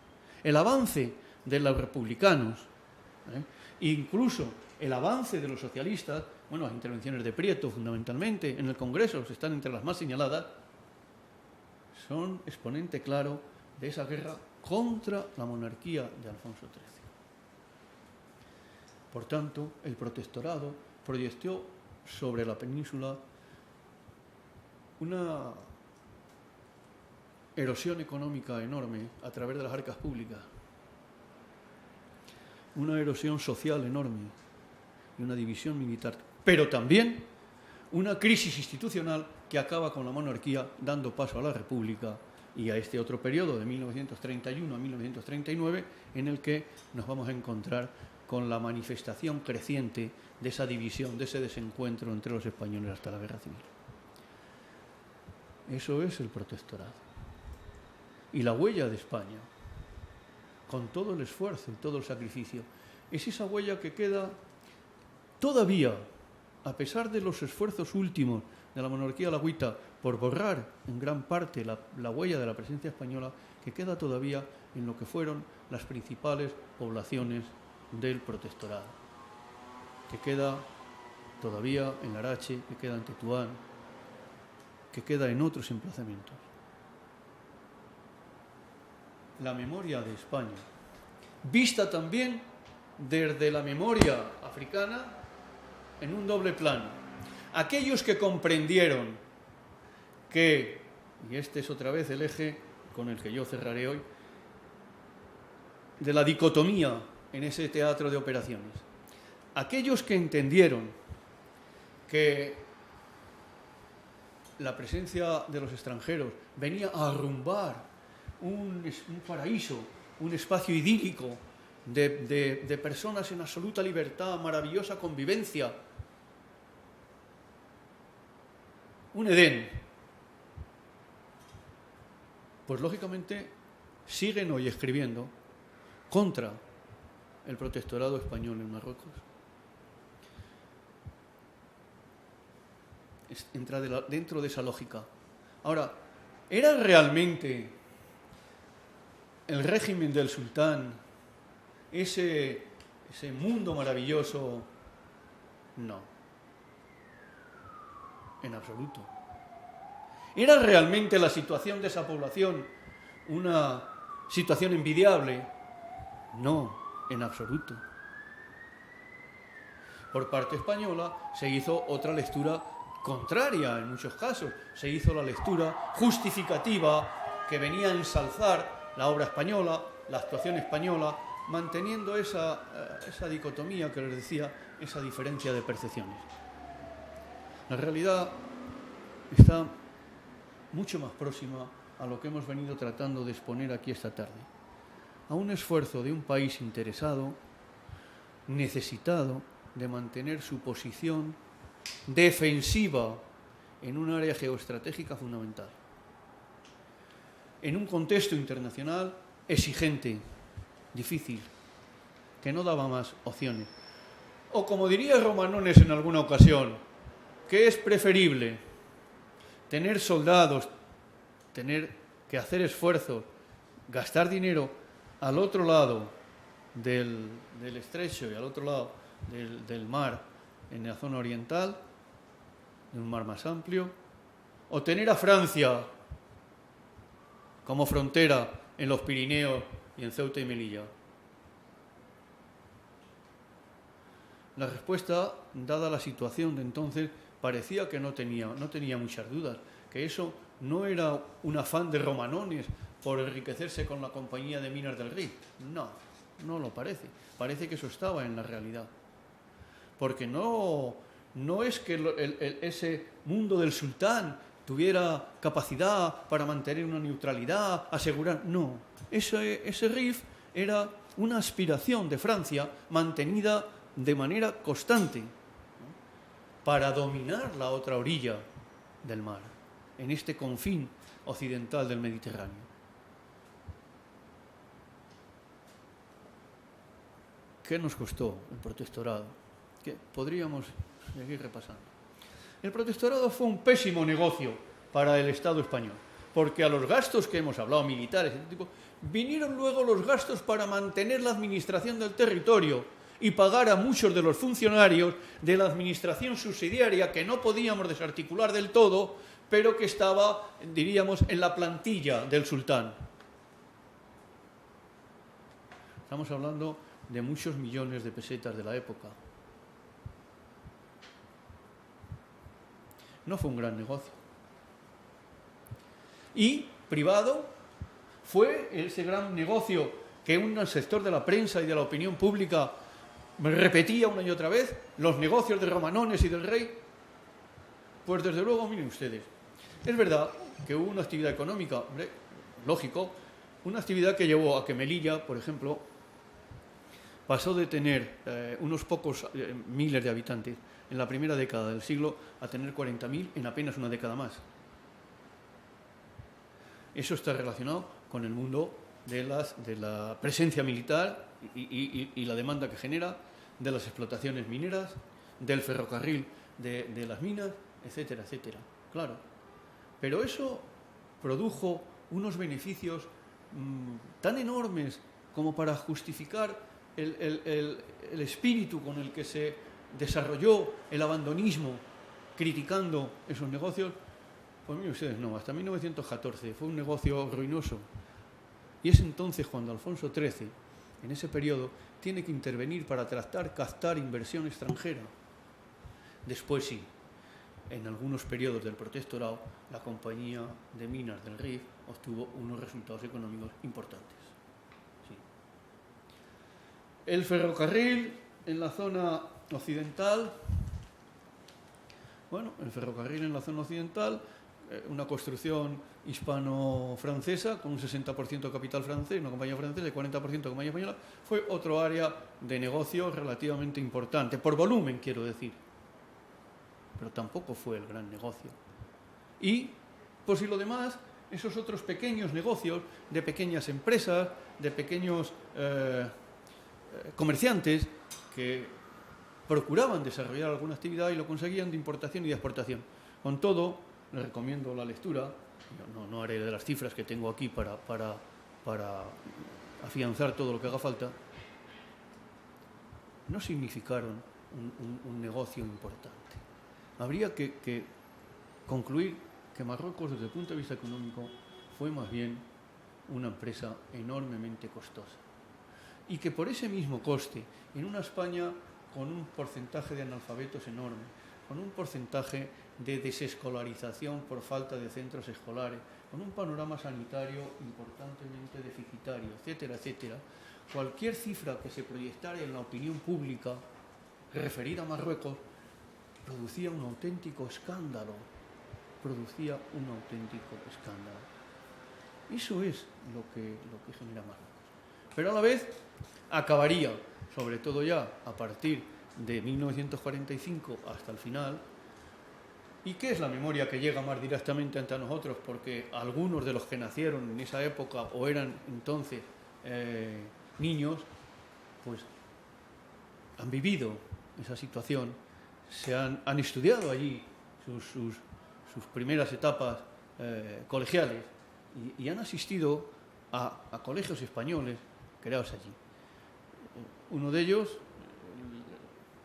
El avance de los republicanos, incluso el avance de los socialistas, bueno, las intervenciones de Prieto fundamentalmente en el Congreso están entre las más señaladas, son exponente claro de esa guerra contra la monarquía de Alfonso XIII. Por tanto, el protectorado proyectó sobre la península una erosión económica enorme a través de las arcas públicas, una erosión social enorme y una división militar, pero también una crisis institucional que acaba con la monarquía, dando paso a la república y a este otro periodo de 1931 a 1939, en el que nos vamos a encontrar con la manifestación creciente de esa división, de ese desencuentro entre los españoles hasta la guerra civil. Eso es el protectorado. Y la huella de España, con todo el esfuerzo y todo el sacrificio, es esa huella que queda todavía, a pesar de los esfuerzos últimos de la monarquía alagüita por borrar en gran parte la huella de la presencia española, que queda todavía en lo que fueron las principales poblaciones del protectorado, que queda todavía en Larache, que queda en Tetuán, que queda en otros emplazamientos. La memoria de España, vista también desde la memoria africana en un doble plano. Aquellos que comprendieron que, y este es otra vez el eje con el que yo cerraré hoy, de la dicotomía en ese teatro de operaciones. Aquellos que entendieron que la presencia de los extranjeros venía a arrumbar un paraíso, un espacio idílico de personas en absoluta libertad, maravillosa convivencia, un Edén, pues lógicamente siguen hoy escribiendo contra el protectorado español en Marruecos. Entra dentro de esa lógica. Ahora, ¿Era realmente el régimen del sultán ese mundo maravilloso? No, en absoluto. ¿Era realmente la situación de esa población una situación envidiable? No, en absoluto. Por parte española se hizo otra lectura contraria en muchos casos. Se hizo la lectura justificativa que venía a ensalzar la obra española, la actuación española, manteniendo esa dicotomía que les decía, esa diferencia de percepciones. La realidad está mucho más próxima a lo que hemos venido tratando de exponer aquí esta tarde, a un esfuerzo de un país interesado, necesitado de mantener su posición defensiva en un área geoestratégica fundamental, en un contexto internacional exigente, difícil, que no daba más opciones. O como diría Romanones en alguna ocasión, que es preferible tener soldados, tener que hacer esfuerzos, gastar dinero al otro lado del estrecho y al otro lado del mar, en la zona oriental, de un mar más amplio, o tener a Francia como frontera en los Pirineos y en Ceuta y Melilla. La respuesta, dada la situación de entonces, parecía que no tenía muchas dudas, que eso no era un afán de Romanones por enriquecerse con la Compañía de Minas del Rif. No lo parece. Parece que eso estaba en la realidad. Porque no es que ese mundo del sultán tuviera capacidad para mantener una neutralidad, asegurar... No, ese Rif era una aspiración de Francia mantenida de manera constante, ¿no?, para dominar la otra orilla del mar, en este confín occidental del Mediterráneo. ¿Qué nos costó el protectorado? Que podríamos seguir repasando. El protectorado fue un pésimo negocio para el Estado español, porque a los gastos que hemos hablado, militares, vinieron luego los gastos para mantener la administración del territorio y pagar a muchos de los funcionarios de la administración subsidiaria que no podíamos desarticular del todo, pero que estaba, diríamos, en la plantilla del sultán. Estamos hablando de muchos millones de pesetas de la época. No fue un gran negocio. Y privado fue ese gran negocio que un sector de la prensa y de la opinión pública repetía una y otra vez, los negocios de Romanones y del rey. Pues desde luego, miren ustedes, es verdad que hubo una actividad económica, hombre, lógico, una actividad que llevó a que Melilla, por ejemplo, pasó de tener unos pocos miles de habitantes en la primera década del siglo a tener 40.000 en apenas una década más. Eso está relacionado con el mundo de la presencia militar y la demanda que genera, de las explotaciones mineras, del ferrocarril de las minas, etcétera, etcétera. Claro. Pero eso produjo unos beneficios tan enormes como para justificar el espíritu con el que se desarrolló el abandonismo criticando esos negocios. Pues miren ustedes, no, hasta 1914 fue un negocio ruinoso. Y es entonces cuando Alfonso XIII, en ese periodo, tiene que intervenir para captar inversión extranjera. Después sí, en algunos periodos del protectorado, la Compañía de Minas del Rif obtuvo unos resultados económicos importantes. Sí. El ferrocarril en la zona occidental, una construcción hispano-francesa con un 60% capital francés, una compañía francesa y 40% compañía española, fue otro área de negocio relativamente importante, por volumen quiero decir, pero tampoco fue el gran negocio. Y, por si lo demás, esos otros pequeños negocios de pequeñas empresas, de pequeños comerciantes que procuraban desarrollar alguna actividad y lo conseguían de importación y de exportación. Con todo, les recomiendo la lectura no haré de las cifras que tengo aquí para afianzar todo lo que haga falta, no significaron un negocio importante. Habría que concluir que Marruecos, desde el punto de vista económico, fue más bien una empresa enormemente costosa. Y que por ese mismo coste, en una España con un porcentaje de analfabetos enorme, con un porcentaje de desescolarización por falta de centros escolares, con un panorama sanitario importantemente deficitario, etcétera, etcétera, cualquier cifra que se proyectara en la opinión pública referida a Marruecos producía un auténtico escándalo. Eso es lo que genera Marruecos. Pero a la vez acabaría, sobre todo ya a partir de 1945 hasta el final. ¿Y qué es la memoria que llega más directamente ante nosotros? Porque algunos de los que nacieron en esa época o eran entonces niños, pues han vivido esa situación, han estudiado allí sus primeras etapas colegiales y han asistido a colegios españoles creados allí. Uno de ellos,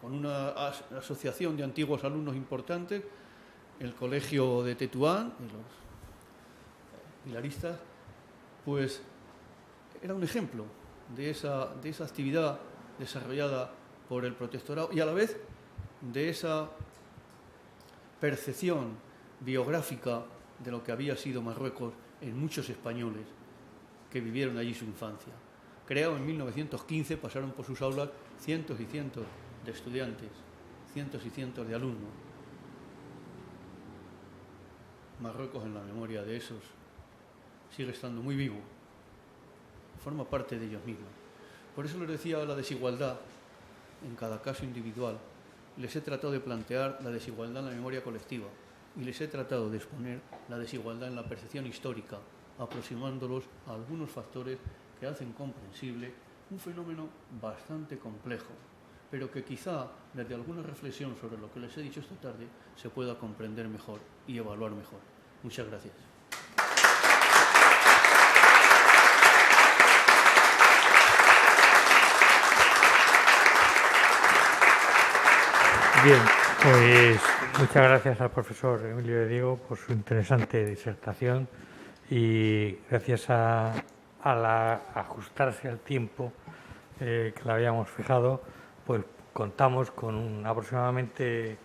con una asociación de antiguos alumnos importantes, el colegio de Tetuán, de los pilaristas, pues era un ejemplo de esa actividad desarrollada por el protectorado y a la vez de esa percepción biográfica de lo que había sido Marruecos en muchos españoles que vivieron allí su infancia. Creado en 1915, pasaron por sus aulas cientos y cientos de estudiantes, cientos y cientos de alumnos. Marruecos, en la memoria de esos, sigue estando muy vivo, forma parte de ellos mismos. Por eso les decía la desigualdad en cada caso individual. Les he tratado de plantear la desigualdad en la memoria colectiva y les he tratado de exponer la desigualdad en la percepción histórica, aproximándolos a algunos factores que hacen comprensible un fenómeno bastante complejo, pero que quizá desde alguna reflexión sobre lo que les he dicho esta tarde se pueda comprender mejor y evaluar mejor. Muchas gracias. Bien, pues muchas gracias al profesor Emilio de Diego por su interesante disertación y gracias a ajustarse al tiempo que le habíamos fijado, pues contamos con aproximadamente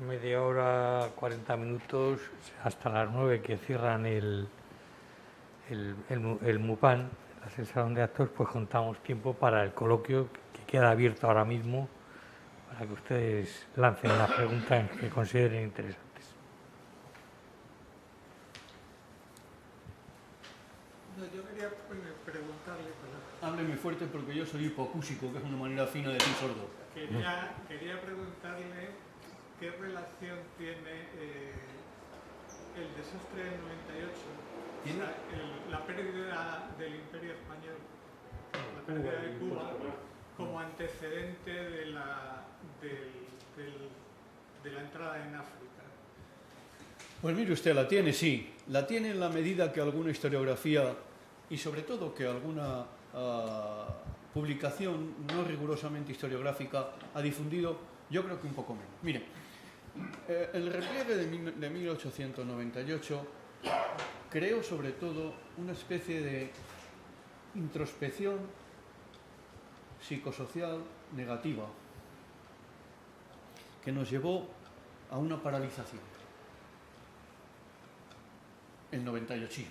media hora, 40 minutos, hasta las 9 que cierran el MUPAN, el salón de actos, pues contamos tiempo para el coloquio que queda abierto ahora mismo para que ustedes lancen las preguntas que consideren interesantes. Yo quería preguntarle... Hábleme fuerte porque yo soy hipocúsico, que es una manera fina de decir sordo. Quería preguntarle qué relación tiene el desastre del 98, o sea, la pérdida del Imperio Español, la pérdida de Cuba, como antecedente de la entrada en África. Pues mire usted, la tiene, sí. La tiene en la medida que alguna historiografía y sobre todo que alguna publicación no rigurosamente historiográfica ha difundido, yo creo que un poco menos. Mire, el repliegue de 1898 creó sobre todo una especie de introspección psicosocial negativa que nos llevó a una paralización. El 98.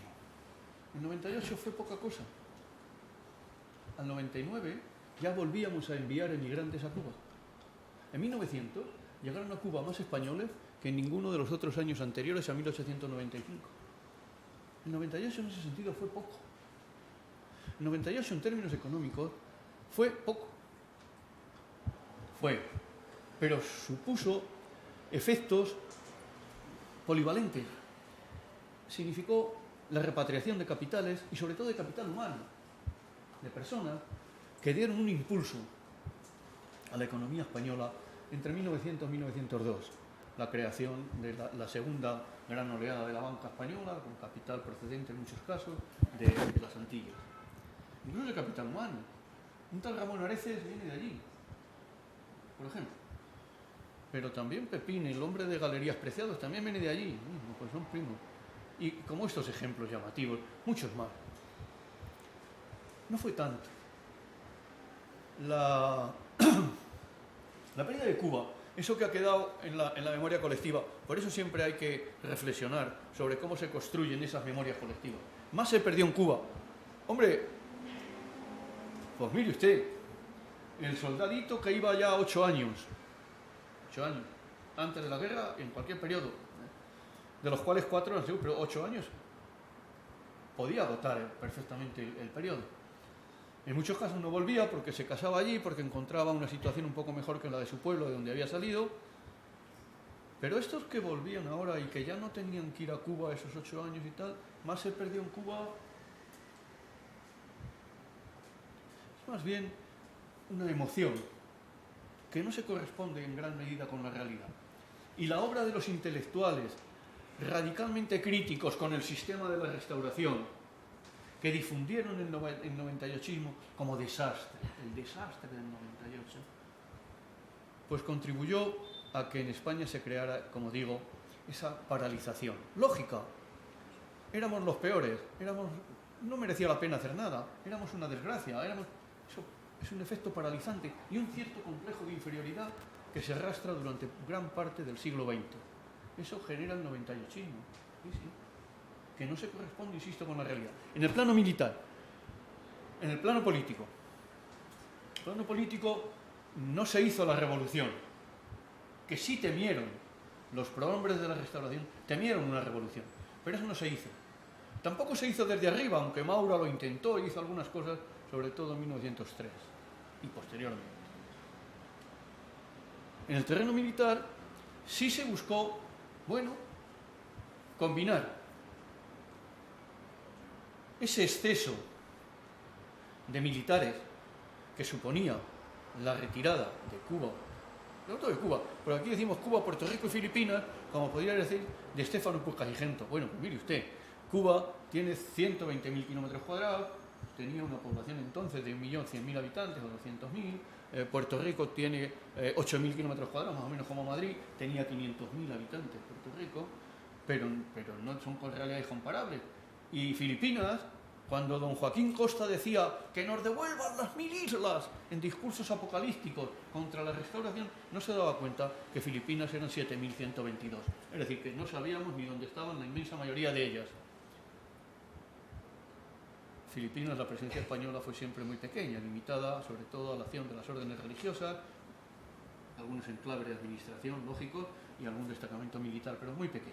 El 98 fue poca cosa. Al 99 ya volvíamos a enviar emigrantes a Cuba. En 1900 llegaron a Cuba más españoles que en ninguno de los otros años anteriores a 1895. El 98 en ese sentido fue poco. El 98 en términos económicos fue poco. Pero supuso efectos polivalentes. Significó la repatriación de capitales y sobre todo de capital humano, de personas que dieron un impulso a la economía española entre 1900 y 1902. la creación de la segunda gran oleada de la banca española, con capital procedente en muchos casos de las Antillas. Incluso el capital humano. Un tal Ramón Areces viene de allí, por ejemplo. Pero también Pepín, el hombre de Galerías Preciados, también viene de allí. Pues son primos. Y como estos ejemplos llamativos, muchos más. No fue tanto. La pérdida de Cuba, eso que ha quedado en la memoria colectiva, por eso siempre hay que reflexionar sobre cómo se construyen esas memorias colectivas. Más se perdió en Cuba. Hombre, pues mire usted, el soldadito que iba ya 8 años, antes de la guerra, en cualquier periodo, de los cuales 4 han sido, pero 8 años, podía agotar perfectamente el periodo. En muchos casos no volvía porque se casaba allí, porque encontraba una situación un poco mejor que la de su pueblo, de donde había salido. Pero estos que volvían ahora y que ya no tenían que ir a Cuba esos 8 años y tal, más se perdió en Cuba. Es más bien una emoción que no se corresponde en gran medida con la realidad. Y la obra de los intelectuales radicalmente críticos con el sistema de la Restauración, que difundieron el 98ismo como desastre, el desastre del 98, pues contribuyó a que en España se creara, como digo, esa paralización. Lógica, éramos los peores, no merecía la pena hacer nada, éramos una desgracia, eso es un efecto paralizante y un cierto complejo de inferioridad que se arrastra durante gran parte del siglo XX. Eso genera el 98ismo, sí, que no se corresponde, insisto, con la realidad. En el plano militar, en el plano político. En el plano político no se hizo la revolución, que sí temieron los prohombres de la Restauración, temieron una revolución, pero eso no se hizo. Tampoco se hizo desde arriba, aunque Maura lo intentó y hizo algunas cosas, sobre todo en 1903 y posteriormente. En el terreno militar sí se buscó, combinar ese exceso de militares que suponía la retirada de Cuba, no todo de Cuba, pero aquí decimos Cuba, Puerto Rico y Filipinas, como podría decir de Stefano Pucallingento. Bueno, pues mire usted, Cuba tiene 120.000 kilómetros cuadrados, tenía una población entonces de 1.100.000 habitantes o 200.000, Puerto Rico tiene 8.000 kilómetros cuadrados, más o menos como Madrid, tenía 500.000 habitantes Puerto Rico, pero no son con realidades comparables. Y Filipinas, cuando don Joaquín Costa decía que nos devuelvan las 1000 islas en discursos apocalípticos contra la Restauración, no se daba cuenta que Filipinas eran 7.122. Es decir, que no sabíamos ni dónde estaban la inmensa mayoría de ellas. Filipinas, la presencia española fue siempre muy pequeña, limitada sobre todo a la acción de las órdenes religiosas, algunos enclaves de administración, lógico, y algún destacamento militar, pero muy pequeño.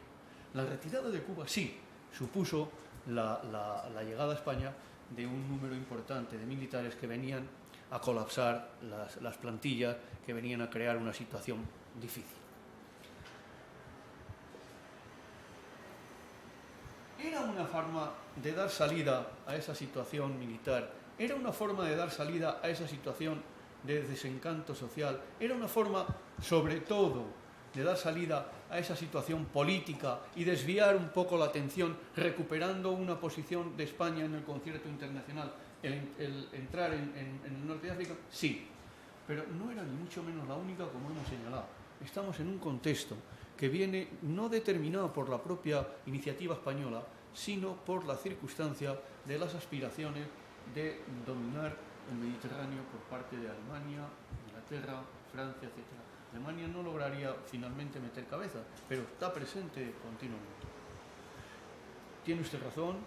La retirada de Cuba sí supuso la llegada a España de un número importante de militares que venían a colapsar las plantillas, que venían a crear una situación difícil. Era una forma de dar salida a esa situación militar, era una forma de dar salida a esa situación de desencanto social, era una forma, sobre todo, de dar salida a esa situación política y desviar un poco la atención, recuperando una posición de España en el concierto internacional, el entrar en el norte de África, sí, pero no era ni mucho menos la única, como hemos señalado. Estamos en un contexto que viene no determinado por la propia iniciativa española, sino por la circunstancia de las aspiraciones de dominar el Mediterráneo por parte de Alemania, Inglaterra, Francia, etc. Alemania no lograría finalmente meter cabeza, pero está presente continuamente. Tiene usted razón,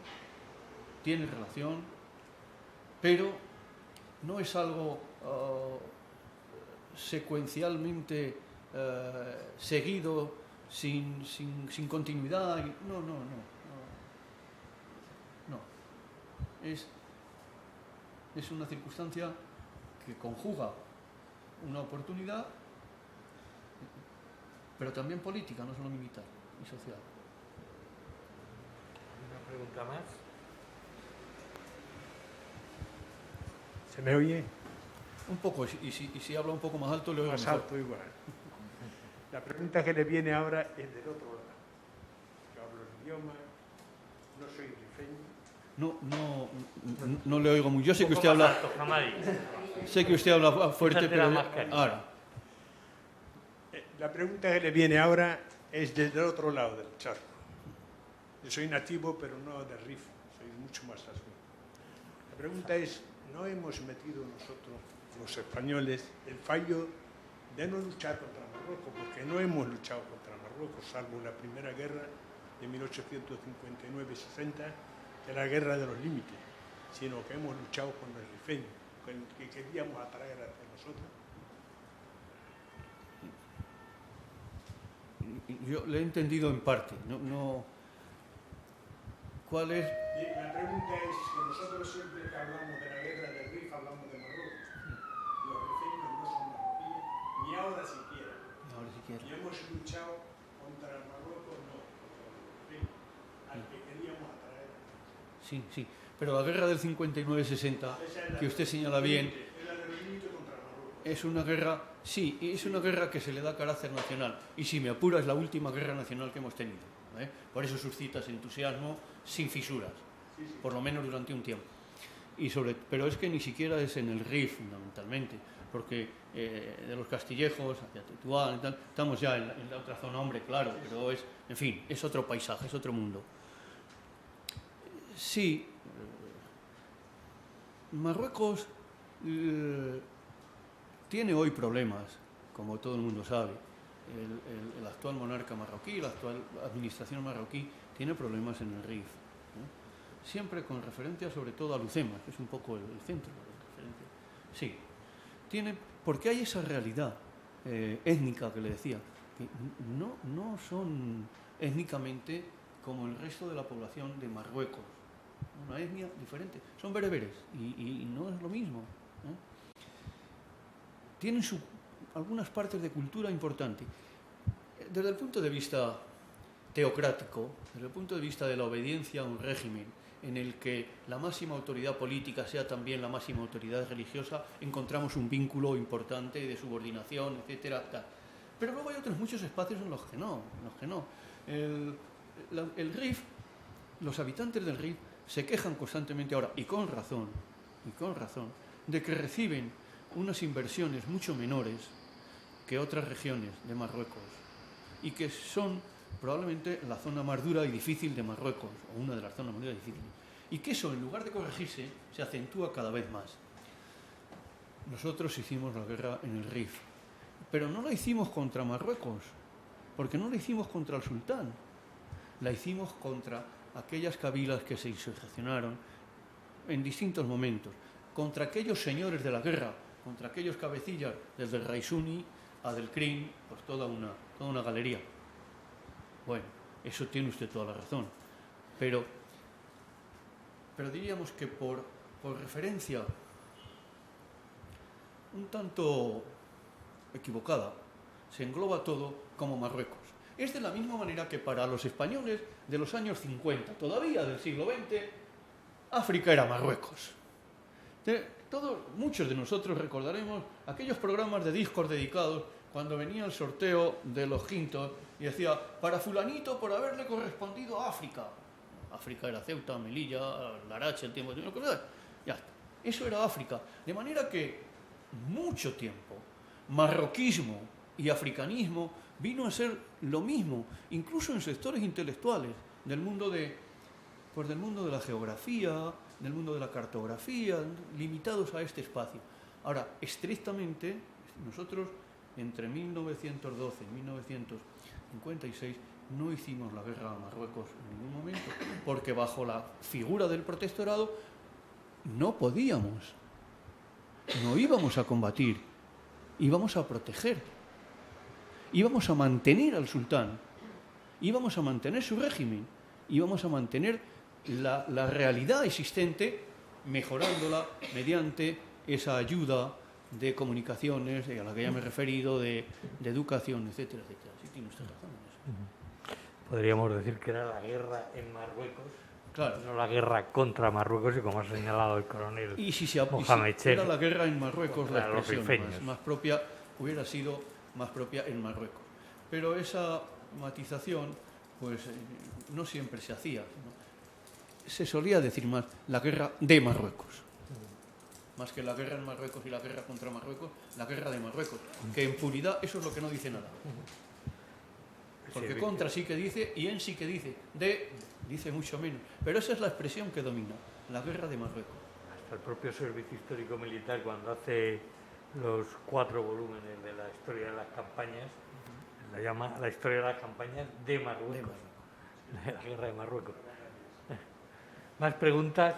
tiene relación, pero no es algo secuencialmente seguido, sin continuidad. No. Es una circunstancia que conjuga una oportunidad, pero también política, no solo militar y social. ¿Una pregunta más? ¿Se me oye? Un poco, y si habla un poco más alto, le oigo Más mejor. alto igual. La pregunta que le viene ahora es del otro lado. Yo hablo el idioma, no soy rifeño. No le oigo muy. Yo sé que usted habla. Sé que usted habla fuerte, pero ahora. La pregunta que le viene ahora es del otro lado del charco. Yo soy nativo, pero no de Rif, soy mucho más azul. La pregunta es, ¿no hemos metido nosotros, los españoles, el fallo de no luchar contra Marruecos? Porque no hemos luchado contra Marruecos, salvo la primera guerra de 1859-60, que era la guerra de los límites, sino que hemos luchado con el rifeño, con el que queríamos atraer hacia nosotros. Yo le he entendido en parte. ¿Cuál es? La pregunta es que nosotros siempre que hablamos de la guerra del Rif hablamos de Marruecos. Los rifeños no son marroquíes, ni ahora siquiera. Y hemos luchado contra Marruecos, no, contra los rifeños, al que queríamos atraer. Sí. Pero la guerra del 59-60, que usted señala bien, es una guerra, sí, es una guerra que se le da carácter nacional. Y si me apura, es la última guerra nacional que hemos tenido. Por eso suscita ese entusiasmo sin fisuras, por lo menos durante un tiempo. Pero es que ni siquiera es en el Rif, fundamentalmente, porque de los Castillejos hacia Tetuán y tal, estamos ya en la otra zona, hombre, claro, pero es, en fin, es otro paisaje, es otro mundo. Sí, Marruecos tiene hoy problemas, como todo el mundo sabe. El actual monarca marroquí, la actual administración marroquí, tiene problemas en el Rif, ¿no? Siempre con referencia sobre todo a Lucema, que es un poco el centro de referencia. Sí, porque hay esa realidad étnica que le decía, que no son étnicamente como el resto de la población de Marruecos, una etnia diferente, son bereberes y no es lo mismo, ¿eh? Tienen algunas partes de cultura importante. Desde el punto de vista teocrático, desde el punto de vista de la obediencia a un régimen en el que la máxima autoridad política sea también la máxima autoridad religiosa, encontramos un vínculo importante de subordinación, etcétera, tal. Pero luego hay otros muchos espacios en los que no. El Rif, los habitantes del Rif se quejan constantemente ahora, y con razón, de que reciben unas inversiones mucho menores que otras regiones de Marruecos y que son probablemente la zona más dura y difícil de Marruecos, o una de las zonas más duras y difíciles, y que eso, en lugar de corregirse, se acentúa cada vez más. Nosotros hicimos la guerra en el Rif, pero no la hicimos contra Marruecos, porque no la hicimos contra el sultán, la hicimos contra aquellas cabilas que se insurreccionaron en distintos momentos, contra aquellos señores de la guerra, contra aquellos cabecillas, desde el Raisuni a Del Krim, pues toda una galería. Bueno, eso tiene usted toda la razón, pero diríamos que por referencia un tanto equivocada, se engloba todo como Marruecos. Es de la misma manera que para los españoles de los años 50, todavía del siglo XX, África era Marruecos. Muchos de nosotros recordaremos aquellos programas de discos dedicados cuando venía el sorteo de los quintos y decía, para fulanito por haberle correspondido a África. África era Ceuta, Melilla, Larache, el tiempo de... Ya está. Eso era África. De manera que mucho tiempo marroquismo y africanismo vino a ser lo mismo, incluso en sectores intelectuales del mundo de la geografía, del mundo de la cartografía, limitados a este espacio. Ahora, estrictamente, nosotros entre 1912 y 1956 no hicimos la guerra a Marruecos en ningún momento, porque bajo la figura del protectorado no podíamos, no íbamos a combatir, íbamos a proteger, íbamos a mantener al sultán, íbamos a mantener su régimen, íbamos a mantener la realidad existente, mejorándola mediante esa ayuda de comunicaciones, a la que ya me he referido, de educación, etcétera, etcétera. Sí, tiene usted razón en eso. Podríamos decir que era la guerra en Marruecos, claro, no la guerra contra Marruecos, y como ha señalado el coronel Mohamed Chef, era la guerra en Marruecos, la expresión los más propia, hubiera sido más propia en Marruecos. Pero esa matización pues no siempre se hacía, ¿no? Se solía decir más la guerra de Marruecos, más que la guerra en Marruecos y la guerra contra Marruecos, la guerra de Marruecos, que en puridad eso es lo que no dice nada. Porque contra sí que dice y en sí que dice, de dice mucho menos. Pero esa es la expresión que domina, la guerra de Marruecos. Hasta el propio Servicio Histórico Militar, cuando hace los 4 volúmenes de la historia de las campañas, la llama la historia de las campañas de Marruecos, de la guerra de Marruecos. ¿Más preguntas?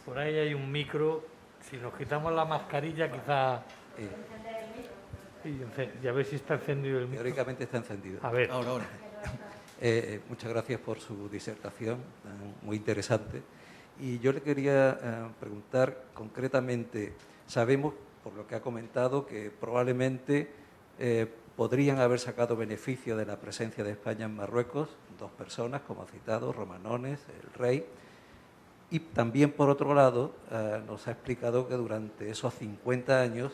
Por ahí hay un micro. Si nos quitamos la mascarilla, quizá... Y a ver si está encendido el micro. Teóricamente está encendido. A ver. Ahora. Muchas gracias por su disertación, muy interesante. Y yo le quería preguntar concretamente, sabemos, por lo que ha comentado, que probablemente podrían haber sacado beneficio de la presencia de España en Marruecos 2 personas, como ha citado, Romanones, el rey. Y también, por otro lado, nos ha explicado que durante esos 50 años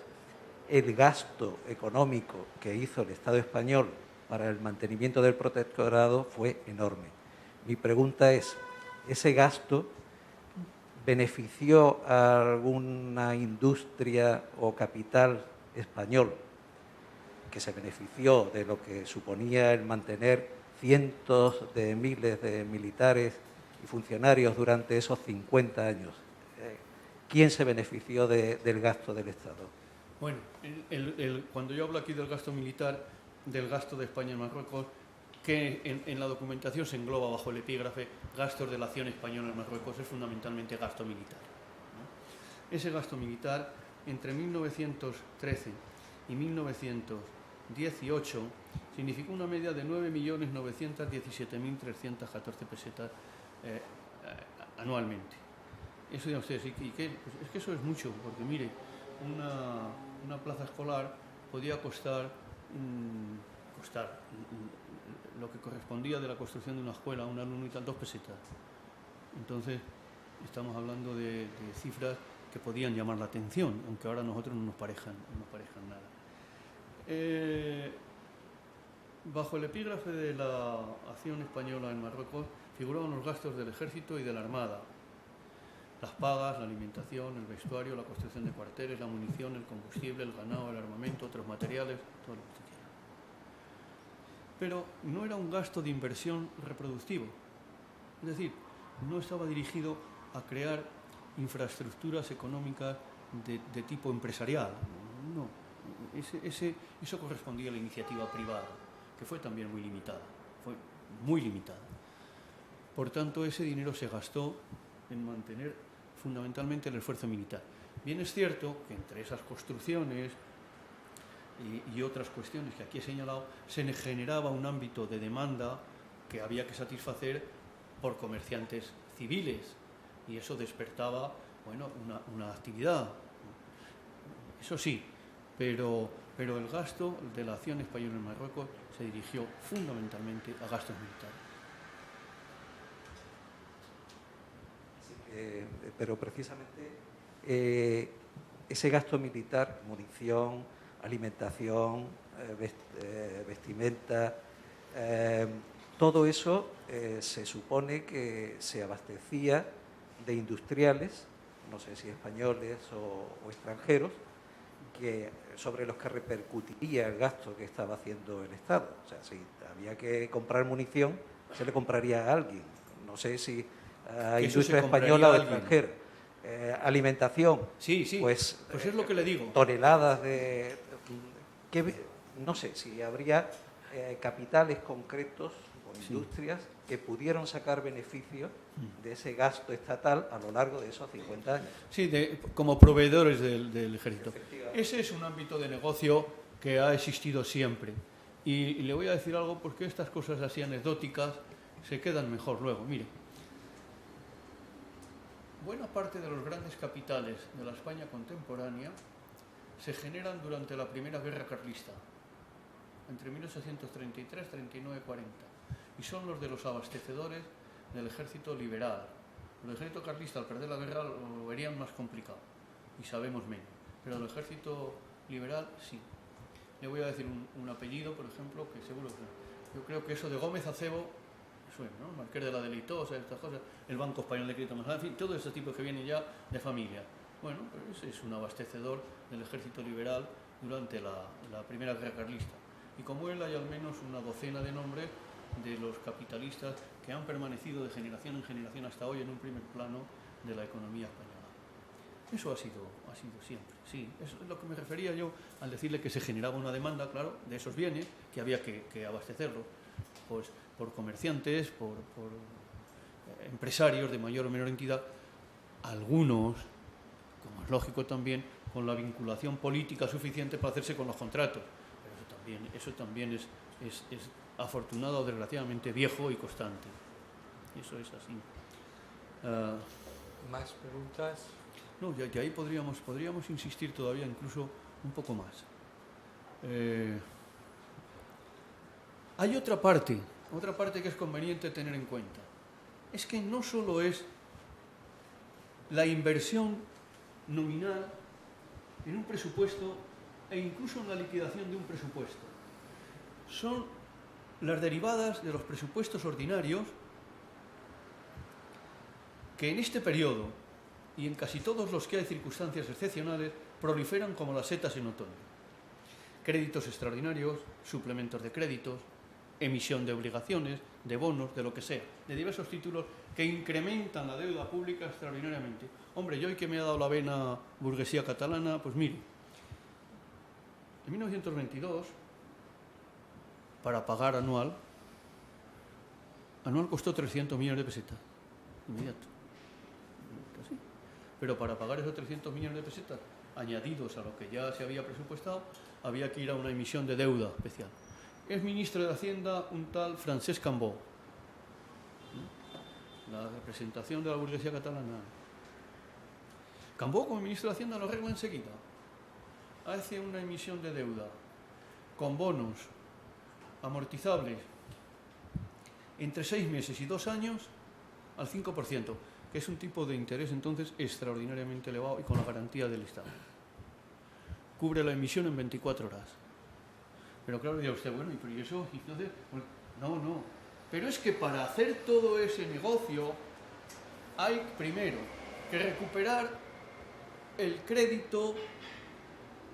el gasto económico que hizo el Estado español para el mantenimiento del protectorado fue enorme. Mi pregunta es, ¿ese gasto benefició a alguna industria o capital español que se benefició de lo que suponía el mantener cientos de miles de militares y funcionarios durante esos 50 años? ¿Quién se benefició del gasto del Estado? Bueno, cuando yo hablo aquí del gasto militar, del gasto de España en Marruecos, que en la documentación se engloba bajo el epígrafe gastos de la acción española en Marruecos, es fundamentalmente gasto militar, ¿no? Ese gasto militar, entre 1913 y 1918, significó una media de 9.917.314 pesetas anualmente. Eso dirán ustedes, ¿y qué? Pues es que eso es mucho, porque mire, una plaza escolar podía costar lo que correspondía de la construcción de una escuela, un alumno y tal, 2 pesetas. Entonces, estamos hablando de cifras que podían llamar la atención, aunque ahora a nosotros no nos parezcan nada. Bajo el epígrafe de la acción española en Marruecos figuraban los gastos del ejército y de la armada, las pagas, la alimentación, el vestuario, la construcción de cuarteles, la munición, el combustible, el ganado, el armamento, otros materiales, todo lo que usted quiera. Pero no era un gasto de inversión reproductivo, es decir, no estaba dirigido a crear infraestructuras económicas de tipo empresarial, no. Eso correspondía a la iniciativa privada, que fue también muy limitada, Por tanto, ese dinero se gastó en mantener fundamentalmente el esfuerzo militar. Bien es cierto que entre esas construcciones y otras cuestiones que aquí he señalado, se generaba un ámbito de demanda que había que satisfacer por comerciantes civiles, y eso despertaba, bueno, una actividad. Eso sí, pero el gasto de la acción española en Marruecos se dirigió fundamentalmente a gastos militares. Pero precisamente ese gasto militar, munición, alimentación, vestimenta, todo eso se supone que se abastecía de industriales, no sé si españoles o extranjeros, sobre los que repercutiría el gasto que estaba haciendo el Estado. O sea, si había que comprar munición, se le compraría a alguien. No sé si a industria española o extranjera. Alimentación. Sí. Pues es lo que le digo. Toneladas no sé si habría capitales concretos o industrias que pudieron sacar beneficio de ese gasto estatal a lo largo de esos 50 años. Sí, como proveedores del ejército. Ese es un ámbito de negocio que ha existido siempre. Y le voy a decir algo porque estas cosas así anecdóticas se quedan mejor luego. Mire, buena parte de los grandes capitales de la España contemporánea se generan durante la Primera Guerra Carlista, entre 1833, 39 y 40, y son los de los abastecedores del ejército liberal. El ejército carlista, al perder la guerra, lo verían más complicado y sabemos menos, pero el ejército liberal sí. Le voy a decir un apellido, por ejemplo, que seguro que... Yo creo que eso de Gómez Acebo suena, ¿no? Marqués de la Deleitosa, estas cosas, el Banco Español de Crédito Más, en fin, todo ese tipo que viene ya de familia. Bueno, pues es un abastecedor del ejército liberal durante la Primera Guerra Carlista. Y como él hay al menos una docena de nombres de los capitalistas que han permanecido de generación en generación hasta hoy en un primer plano de la economía española. Eso ha sido siempre, sí. Eso es lo que me refería yo al decirle que se generaba una demanda, claro, de esos bienes, que había que abastecerlos, pues por comerciantes, por empresarios de mayor o menor entidad, algunos, como es lógico también, con la vinculación política suficiente para hacerse con los contratos. Pero eso también es afortunado o desgraciadamente viejo y constante. Eso es así. ¿Más preguntas? No, ya ahí podríamos insistir todavía incluso un poco más. Hay otra parte que es conveniente tener en cuenta. Es que no solo es la inversión nominal en un presupuesto e incluso en la liquidación de un presupuesto. Son las derivadas de los presupuestos ordinarios que en este periodo y en casi todos los que hay circunstancias excepcionales proliferan como las setas en otoño. Créditos extraordinarios, suplementos de créditos, emisión de obligaciones, de bonos, de lo que sea, de diversos títulos que incrementan la deuda pública extraordinariamente. Hombre, yo hoy que me ha dado la vena burguesía catalana, pues mire, en 1922, para pagar anual costó 300 millones de pesetas, inmediato. ¿Sí? Pero para pagar esos 300 millones de pesetas, añadidos a lo que ya se había presupuestado, había que ir a una emisión de deuda especial. Es ministro de Hacienda un tal Francesc Cambó, la representación de la burguesía catalana. Cambó, como ministro de Hacienda, lo arregla enseguida. Hace una emisión de deuda con bonos amortizables entre 6 meses y 2 años al 5%, que es un tipo de interés entonces extraordinariamente elevado y con la garantía del Estado. Cubre la emisión en 24 horas. Pero claro, dirá usted, bueno, ¿y eso? Entonces, pues, no. Pero es que para hacer todo ese negocio hay primero que recuperar el crédito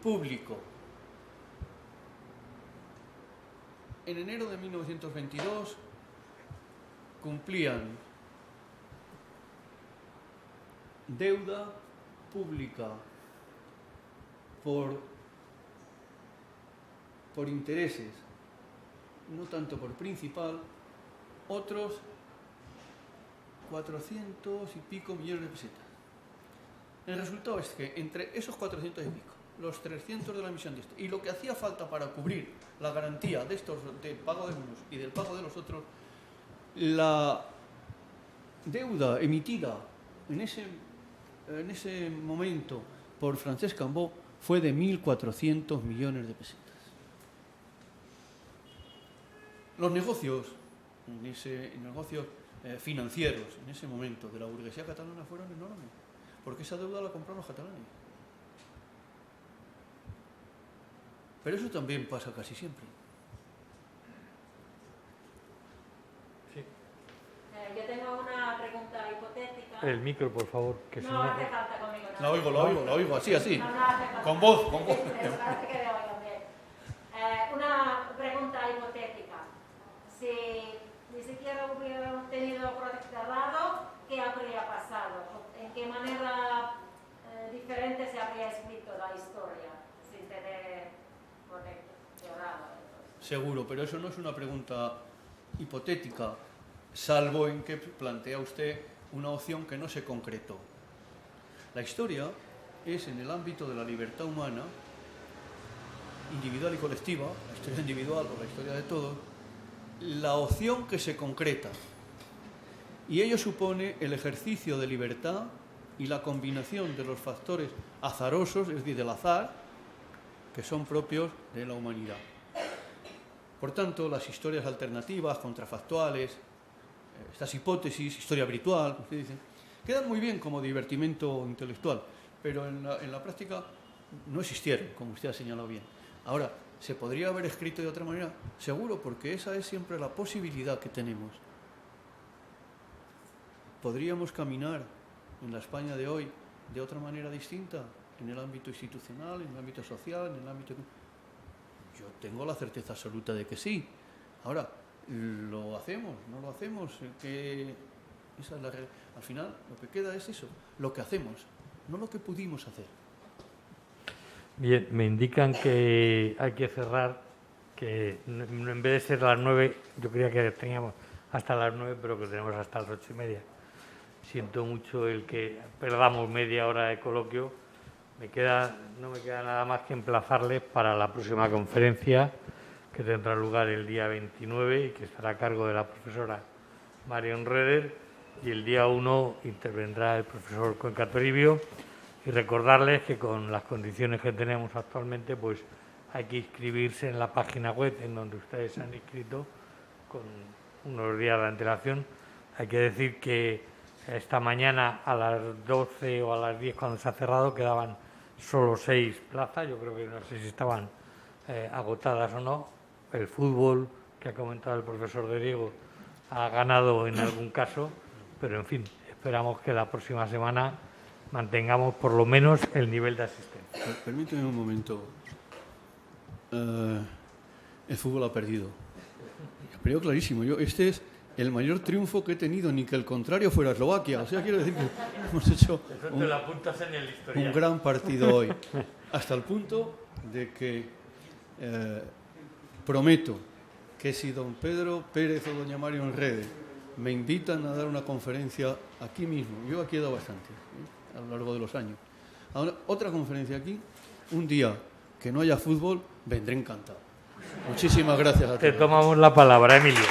público. En enero de 1922 cumplían deuda pública por intereses, no tanto por principal, otros 400 y pico millones de pesetas. El resultado es que entre esos 400 y pico, los 300 de la emisión de esto y lo que hacía falta para cubrir la garantía de estos del pago de unos y del pago de los otros, la deuda emitida en ese momento por Francesc Cambó fue de 1.400 millones de pesetas. Los negocios financieros en ese momento de la burguesía catalana fueron enormes, porque esa deuda la compraron los catalanes. Pero eso también pasa casi siempre. Sí. Yo tengo una pregunta hipotética. El micro, por favor. Que no hace falta conmigo. La oigo, así. No hace falta. Con voz. Parece que le oigo bien. Una pregunta hipotética. Si ni siquiera hubiéramos tenido protectorado, ¿qué habría pasado? ¿En qué manera diferente se habría escrito la historia sin tener protectorado? Seguro, pero eso no es una pregunta hipotética, salvo en que plantea usted una opción que no se concretó. La historia es, en el ámbito de la libertad humana, individual y colectiva, la historia individual o la historia de todos, la opción que se concreta. Y ello supone el ejercicio de libertad y la combinación de los factores azarosos, es decir, del azar, que son propios de la humanidad. Por tanto, las historias alternativas, contrafactuales, estas hipótesis, historia virtual, como usted dice, quedan muy bien como divertimento intelectual, pero en la práctica no existieron, como usted ha señalado bien. Ahora, ¿Se podría haber escrito de otra manera? Seguro, porque esa es siempre la posibilidad que tenemos. ¿Podríamos caminar en la España de hoy de otra manera distinta? En el ámbito institucional, en el ámbito social, en el ámbito... Yo tengo la certeza absoluta de que sí. Ahora, ¿lo hacemos? ¿No lo hacemos? Esa es la realidad. Al final, lo que queda es eso, lo que hacemos, no lo que pudimos hacer. Bien, me indican que hay que cerrar, que en vez de ser las 9, yo creía que teníamos hasta las 9, pero que tenemos hasta las 8:30. Siento mucho el que perdamos media hora de coloquio. No me queda nada más que emplazarles para la próxima conferencia, que tendrá lugar el día 29 y que estará a cargo de la profesora Marion Reder, y el día 1 intervendrá el profesor Cuenca Toribio, y recordarles que con las condiciones que tenemos actualmente, pues hay que inscribirse en la página web en donde ustedes se han inscrito con unos días de antelación. Hay que decir que esta mañana a las 12 o a las 10, cuando se ha cerrado, quedaban solo 6 plazas. Yo creo que no sé si estaban agotadas o no. El fútbol, que ha comentado el profesor de Diego, ha ganado en algún caso, pero en fin, esperamos que la próxima semana mantengamos por lo menos el nivel de asistencia. Permíteme un momento. El fútbol ha perdido. Ha perdido clarísimo. Este es el mayor triunfo que he tenido, ni que el contrario fuera Eslovaquia. O sea, quiero decir que hemos hecho un gran partido hoy. Hasta el punto de que prometo que si don Pedro Pérez o doña Marion Reder me invitan a dar una conferencia aquí mismo, yo aquí he dado bastante a lo largo de los años, ahora otra conferencia aquí, un día que no haya fútbol, vendré encantado. Muchísimas gracias a todos. Te tomamos la palabra, Emilio.